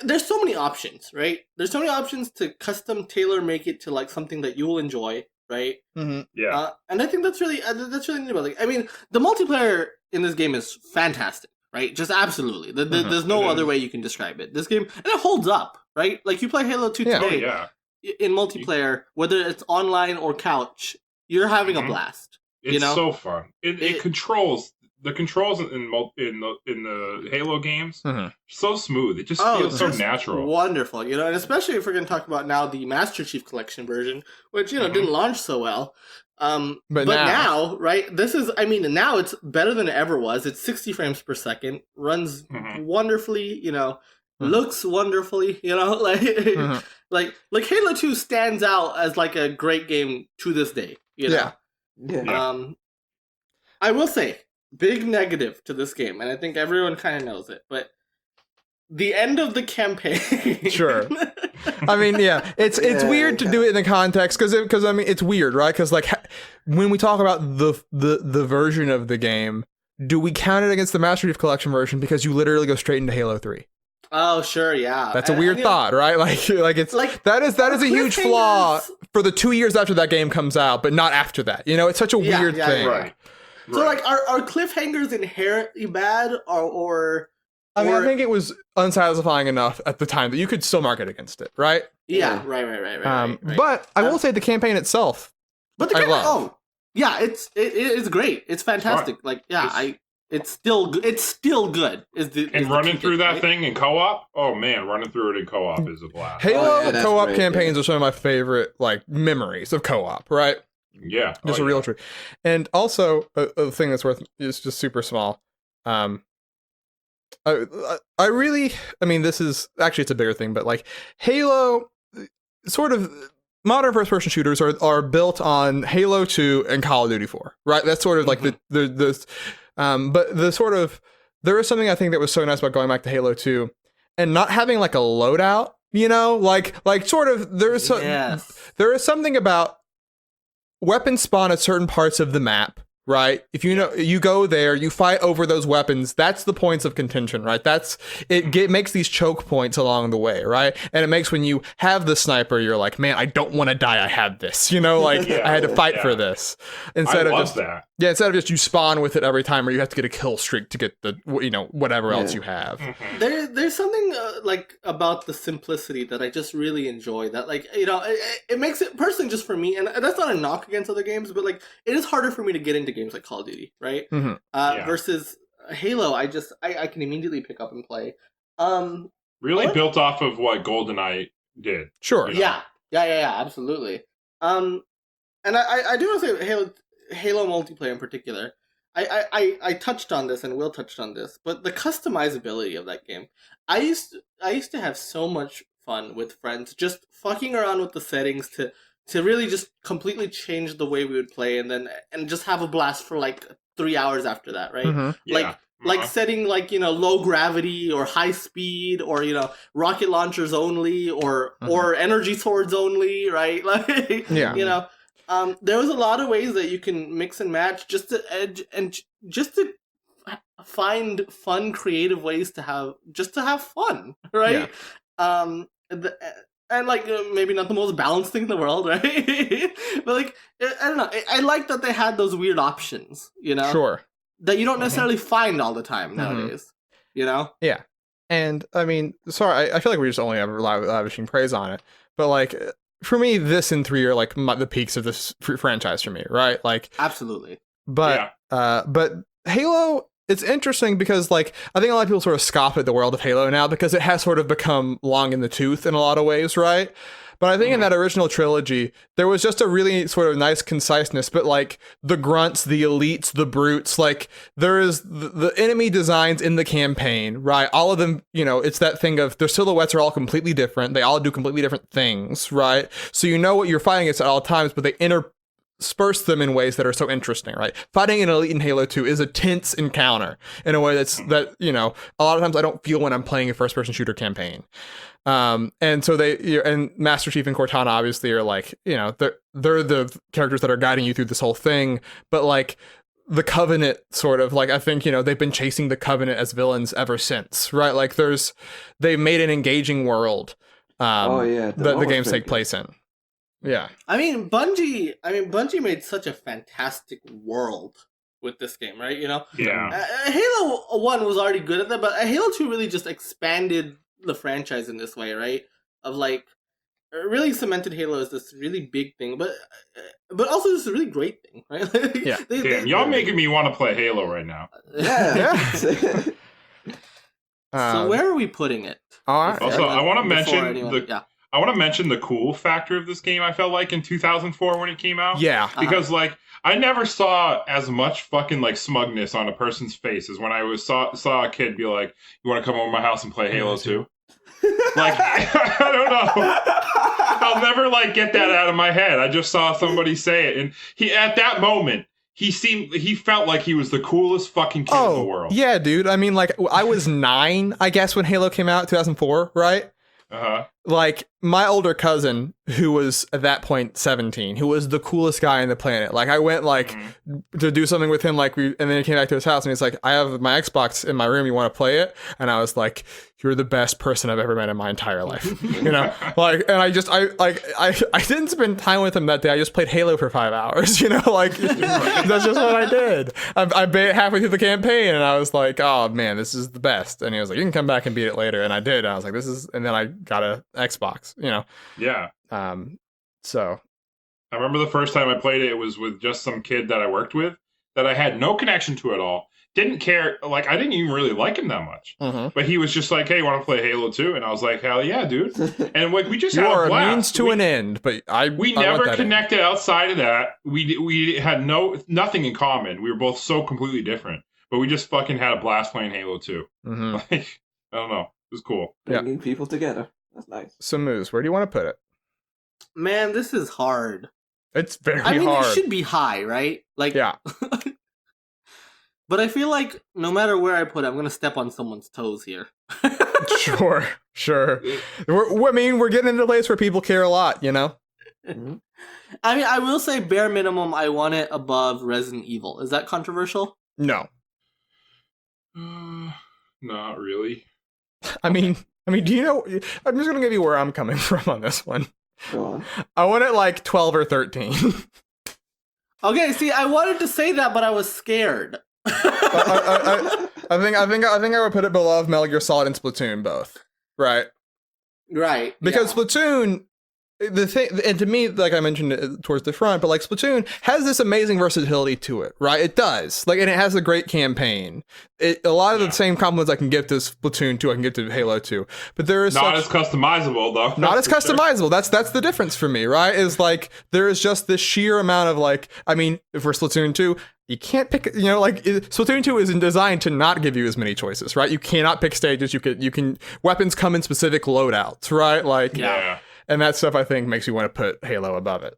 D: There's so many options, right? There's so many options to custom tailor make it to like something that you will enjoy, right?
A: Mhm.
B: Yeah.
D: And I think that's really neat about it. I mean, the multiplayer in this game is fantastic, right? Just absolutely. There's no
B: It
D: other
B: is.
D: way you can describe it. This game, and it holds up, right? Like you play Halo 2
A: Yeah.
B: Oh
D: today,
B: yeah.
D: in multiplayer, whether it's online or couch, you're having a blast.
B: It's so fun.
D: It
B: controls the controls in the Halo games so smooth. It just feels so natural.
D: Wonderful, and especially if we're going to talk about now the Master Chief Collection version, which didn't launch so well. But now, right? Now it's better than it ever was. It's 60 frames per second, runs wonderfully. Looks wonderfully. Like Halo 2 stands out as like a great game to this day.
C: Yeah.
D: I will say, big negative to this game, and I think everyone kind of knows it, but the end of the campaign.
A: Sure. I mean, yeah, it's weird to do it in the context because it's weird, right? Because like when we talk about the version of the game, do we count it against the Master Chief Collection version because you literally go straight into Halo 3?
D: Oh, sure, yeah.
A: That's a weird thought, right? Like it's like that is a huge flaw for the 2 years after that game comes out, but not after that. It's such a weird thing.
B: Right.
D: So like, are cliffhangers inherently bad, or?
A: I mean, I think it was unsatisfying enough at the time that you could still market against it, right?
D: Yeah, right.
A: But I will say the campaign itself,
D: but the campaign, it's great. It's fantastic.
B: Right.
D: Like, it's still good.
B: And running through that thing in co-op, oh man, running through it in co-op is a blast.
A: Halo co-op campaigns are some of my favorite like memories of co-op, right?
B: Yeah,
A: just a real treat. And also a thing that's worth is just super small. I really, this is actually, it's a bigger thing, but like Halo, sort of modern first-person shooters are built on Halo 2 and Call of Duty 4, right? That's sort of like but the sort of, there is something I think that was so nice about going back to Halo 2 and not having like a loadout, like sort of, there is something about weapons spawn at certain parts of the map, right? If you go there, you fight over those weapons. That's the points of contention, right? It makes these choke points along the way, right? And it makes when you have the sniper, you're like, man, I don't want to die. I have this, I had to fight for this instead of just you spawn with it every time, or you have to get a kill streak to get the whatever else you have.
D: There's something like about the simplicity that I just really enjoy. That it makes it personally just for me, and that's not a knock against other games, but like it is harder for me to get into games like Call of Duty, right? Versus Halo, I can immediately pick up and play.
B: Really built off of what GoldenEye did.
A: Sure.
D: Yeah, absolutely. And I do want to say Halo multiplayer in particular. I touched on this and Will touched on this, but the customizability of that game. I used to have so much fun with friends just fucking around with the settings to really just completely change the way we would play and just have a blast for like 3 hours after that, right? Like setting like, low gravity or high speed or, rocket launchers only or energy swords only, right? Like, there was a lot of ways that you can mix and match just to edge and just to find fun, creative ways to have fun, right? And like maybe not the most balanced thing in the world, right? But like I don't know, I like that they had those weird options,
A: Sure.
D: That you don't necessarily find all the time nowadays,
A: Yeah, and I mean, sorry, I feel like we're just only ever lavishing praise on it, but like for me, this and 3 are like the peaks of this franchise for me, right? Like
D: absolutely.
A: But Halo. It's interesting because, like, I think a lot of people sort of scoff at the world of Halo now because it has sort of become long in the tooth in a lot of ways, right? But I think in that original trilogy, there was just a really sort of nice conciseness, but like the grunts, the elites, the brutes, like there is the enemy designs in the campaign, right? All of them, it's that thing of their silhouettes are all completely different. They all do completely different things, right? So you know what you're fighting against at all times, but they intersperse them in ways that are so interesting, right? Fighting an elite in Halo 2 is a tense encounter in a way that a lot of times I don't feel when I'm playing a first-person shooter campaign. And so and Master Chief and Cortana obviously are like, they're the characters that are guiding you through this whole thing, but like the Covenant sort of like, I think, they've been chasing the Covenant as villains ever since, right? Like they've made an engaging world that the games take place in. Yeah.
D: I mean, Bungie made such a fantastic world with this game, right?
B: Yeah.
D: Halo 1 was already good at that, but Halo 2 really just expanded the franchise in this way, right? Of like, really cemented Halo as this really big thing, but also this really great thing, right?
A: Yeah.
B: Damn, y'all making me want to play Halo right now.
C: Yeah.
D: So where are we putting it?
A: All right.
B: Also, I want to mention I want to mention the cool factor of this game. I felt like in 2004 when it came out.
A: Yeah.
B: Because like I never saw as much fucking like smugness on a person's face as when I saw a kid be like, "You want to come over to my house and play Halo 2?" Like I don't know. I'll never like get that out of my head. I just saw somebody say it, and he at that moment he felt like he was the coolest fucking kid in the world.
A: Yeah, dude. I mean, like I was 9, I guess, when Halo came out, 2004, right? Like my older cousin, who was at that point 17, who was the coolest guy on the planet. Like I went like to do something with him, and then he came back to his house and he's like, "I have my Xbox in my room. You want to play it?" And I was like, "You're the best person I've ever met in my entire life." You know, like, and I didn't spend time with him that day. I just played Halo for 5 hours. You know, like that's just what I did. I beat it halfway through the campaign and I was like, "Oh man, this is the best." And he was like, "You can come back and beat it later," and I did. And I was like, "This is," and then I got a Xbox. You know.
B: Yeah.
A: So
B: I remember the first time I played it, it was with just some kid that I worked with that I had no connection to at all. Didn't care. Like, I didn't even really like him that much. But he was just like, "Hey, you want to play Halo 2?" And I was like, "Hell yeah, dude." And like, we just had a blast.
A: You are a means to an end, but
B: we never connected outside of that. We had nothing in common. We were both so completely different. But we just fucking had a blast playing Halo 2. Like, I don't know. It was cool.
C: Bringing people together. That's nice.
A: So, Moose, where do you want to put it?
D: Man, this is hard.
A: It's very hard.
D: I mean, it should be high, right? Like,
A: yeah.
D: But I feel like no matter where I put it, I'm going to step on someone's toes here.
A: Sure. We're getting into a place where people care a lot, you know?
D: I mean, I will say bare minimum, I want it above Resident Evil. Is that controversial?
A: No.
B: Not really.
A: I mean, do you know? I'm just gonna give you where I'm coming from on this one.
C: Go on.
A: I want it like 12 or 13.
D: Okay, see, I wanted to say that, but I was scared.
A: I think I would put it below Metal Gear Solid and Splatoon both. Right.
D: Right.
A: Because Splatoon. The thing, and to me, like I mentioned it towards the front, but like Splatoon has this amazing versatility to it, right? It does, like, and it has a great campaign. A lot of the same compliments I can give to Splatoon 2, I can give to Halo 2, but there is
B: not as customizable though.
A: Not as customizable. Sure. That's the difference for me, right? Is like there is just this sheer amount of like, I mean, for Splatoon 2. You can't pick, you know, like Splatoon 2 isn't designed to not give you as many choices, right? You cannot pick stages. You can weapons come in specific loadouts, right? Like,
B: yeah.
A: And that stuff, I think, makes you want to put Halo above it.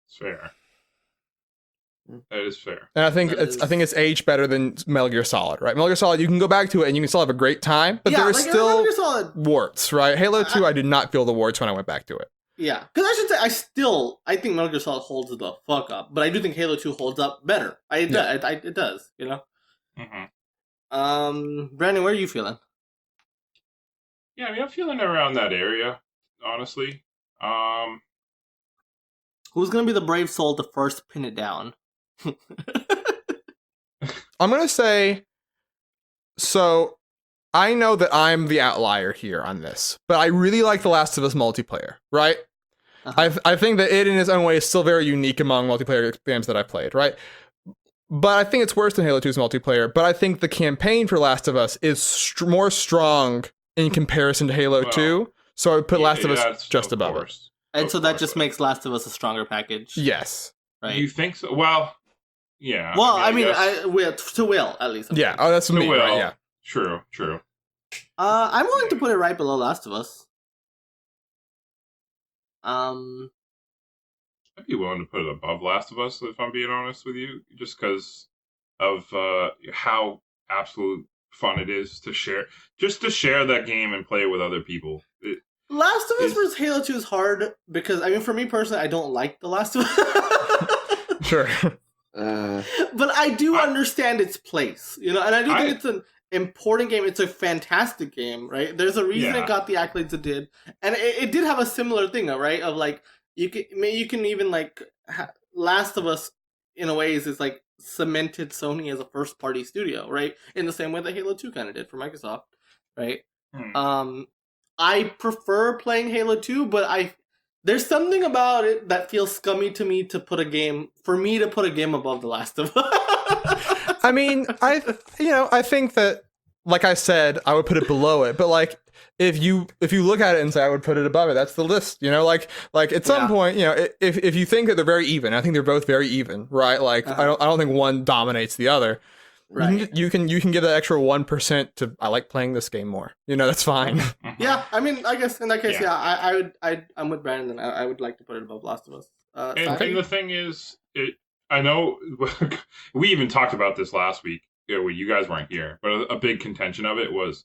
B: It's fair. That is fair.
A: And I think it's aged better than Metal Gear Solid, right? Metal Gear Solid, you can go back to it and you can still have a great time, but there's still warts, right? Halo 2, I did not feel the warts when I went back to it.
D: Yeah, because I should say, I think Metal Gear Solid holds the fuck up, but I do think Halo 2 holds up better. It does, you know? Brandon, where are you feeling?
B: Yeah, I mean, I'm feeling around that area, honestly.
D: Who's going to be the brave soul to first pin it down?
A: I'm going to say, so I know that I'm the outlier here on this, but I really like The Last of Us multiplayer, right? I think that it in its own way is still very unique among multiplayer games that I've played, right? But I think it's worse than Halo 2's multiplayer, but I think the campaign for Last of Us is more strong in comparison to Halo 2, so I would put Last of Us just above it.
D: And so that just makes Last of Us a stronger package?
A: Yes.
D: Right?
B: You think so? Well, yeah.
D: Well, I mean to Will, at least.
A: Yeah, that's me, right? Yeah.
B: True.
D: I'm willing to put it right below Last of Us.
B: I'd be willing to put it above Last of Us, if I'm being honest with you, just because of how absolute fun it is to share that game and play it with other people.
D: Last of Us versus Halo 2 is hard because, I mean, for me personally, I don't like The Last of Us.
A: Sure.
D: But I do understand its place, you know, and I do think it's an important game. It's a fantastic game, right? There's a reason it got the accolades it did, and it did have a similar thing, right? Of like you can even like Last of Us in a ways is like cemented Sony as a first party studio, right? In the same way that Halo 2 kind of did for Microsoft, right? I prefer playing Halo 2, but there's something about it that feels scummy to me to put a game above The Last of Us.
A: I mean, I think that, like I said, I would put it below it, but like if you look at it and say I would put it above it, that's the list, like at some point, if you think that they're very even, I think they're both very even, right? Like I don't think one dominates the other.
D: Right.
A: You can give that extra 1% to I like playing this game more. That's fine.
D: Yeah, I mean, I guess in that case, I'm with Brandon. I would like to put it above Last of Us.
B: And the thing is, I know we even talked about this last week when you guys weren't here, but a big contention of it was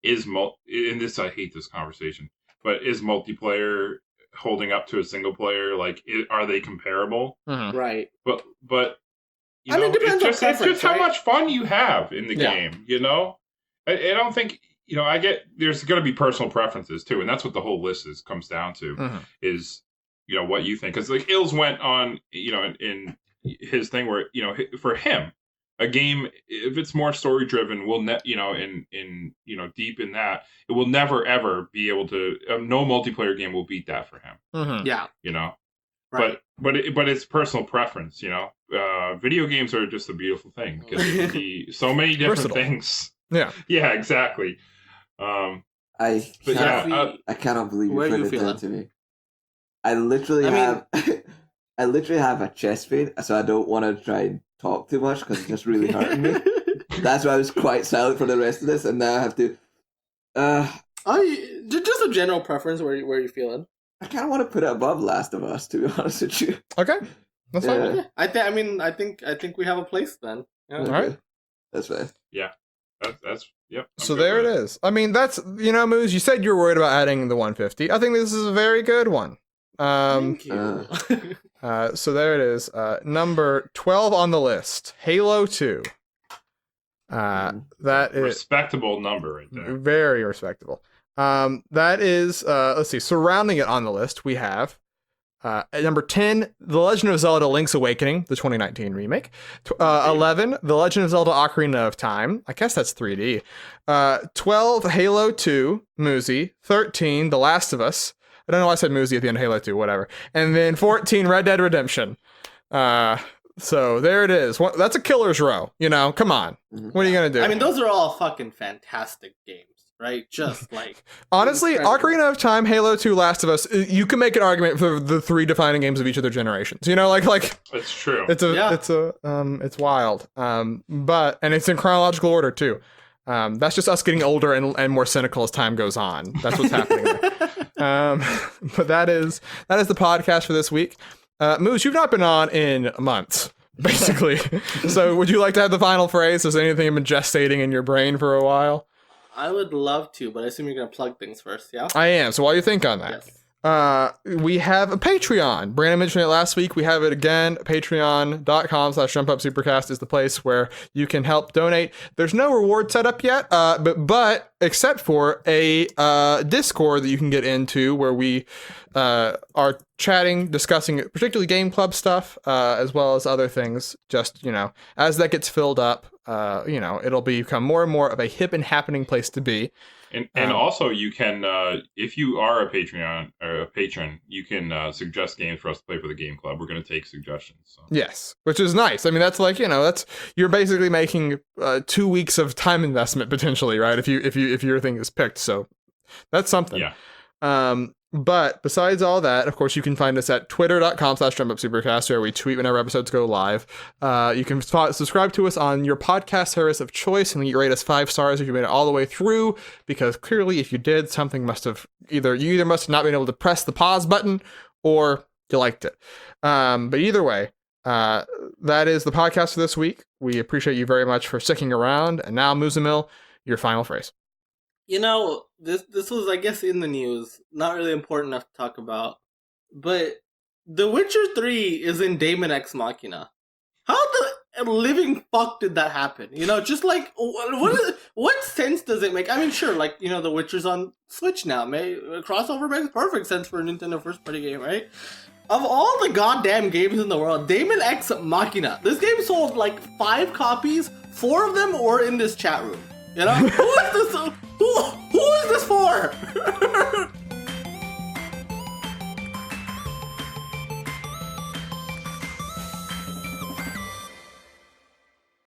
B: and this, I hate this conversation, but is multiplayer holding up to a single player? Like, are they comparable?
A: Mm-hmm.
D: Right.
B: But
D: I mean, it depends
B: it's just how much fun you have in the game. I don't think I get there's going to be personal preferences too, and that's what the whole list comes down to is what you think. Because like Ills went on in his thing where for him a game, if it's more story driven, will in deep in that, it will never ever be able to. No multiplayer game will beat that for him.
A: Mm-hmm.
D: Yeah.
B: Right. But it's personal preference. Video games are just a beautiful thing because it can be so many different
A: Versatile.
B: things.
A: Yeah.
B: Yeah. Exactly.
C: I cannot believe you
D: Where
C: put
D: you
C: it
D: feeling?
C: down to me. I literally have a chest pain, so I don't want to try and talk too much because it's just really hurting me. That's why I was quite silent for the rest of this, and now I have to.
D: Just a general preference. Where you feeling?
C: I kind of want to put it above Last of Us, to be honest with you.
A: Okay. That's fine.
C: Yeah.
D: I think we have a place then. Yeah.
A: All right.
C: That's fine.
B: Yeah. That's yep. I'm
A: So
B: good
A: there it
B: with
A: is. I mean, that's Moose. You said you were worried about adding the 150. I think this is a very good one.
D: Thank you.
A: So there it is. Number 12 on the list, Halo 2. That is
B: Respectable number right there.
A: very respectable. That is let's see. Surrounding it on the list, we have at number 10, The Legend of Zelda: Link's Awakening, the 2019 remake. 11, The Legend of Zelda: Ocarina of Time. I guess that's 3D. 12, Halo 2, Muzi. 13, The Last of Us. I don't know why I said Muzi at the end of Halo 2, whatever. And then 14, Red Dead Redemption. So there it is. That's a killer's row. Come on. What are you going to do?
D: I mean, those are all fucking fantastic games, right? Just like
A: honestly,
D: incredible.
A: Ocarina of Time, Halo 2, Last of Us, you can make an argument for the three defining games of each of their generations. Like
B: It's true.
A: it's wild. But it's in chronological order too. That's just us getting older and more cynical as time goes on. That's what's happening there. But that is the podcast for this week. Moose, you've not been on in months, basically. So would you like to have the final phrase? Has anything been gestating in your brain for a while?
D: I would love to, but I assume you're gonna plug things first, yeah?
A: I am. So while you think on that,
D: Yes.
A: we have a Patreon. Brandon mentioned it last week. We have it again. Patreon.com/JumpUpSupercast is the place where you can help donate. There's no reward set up yet, but except for a Discord that you can get into where we are chatting, discussing particularly Game Club stuff, as well as other things. Just, as that gets filled up, it'll become more and more of a hip and happening place to be.
B: And also you can, if you are a Patreon or a patron, you can suggest games for us to play for the Game Club. We're going to take suggestions. So.
A: Yes, which is nice. I mean, that's like you're basically making 2 weeks of time investment potentially, right? If your thing is picked, so that's something.
B: Yeah.
A: But besides all that, of course, you can find us at twitter.com/JumpUpSupercast, where we tweet whenever episodes go live. You can subscribe to us on your podcast service of choice, and you rate us 5 stars if you made it all the way through, because clearly if you did, something must have you either must have not been able to press the pause button or you liked it. But either way, that is the podcast for this week. We appreciate you very much for sticking around. And now, Muzamil, your final phrase.
D: This was, I guess, in the news. Not really important enough to talk about. But The Witcher 3 is in Daemon X Machina. How the living fuck did that happen? Just like, what sense does it make? I mean, sure, like, The Witcher's on Switch now. Crossover makes perfect sense for a Nintendo first-party game, right? Of all the goddamn games in the world, Daemon X Machina. This game sold like 5 copies. 4 of them were in this chat room. Who is this? Who is this for?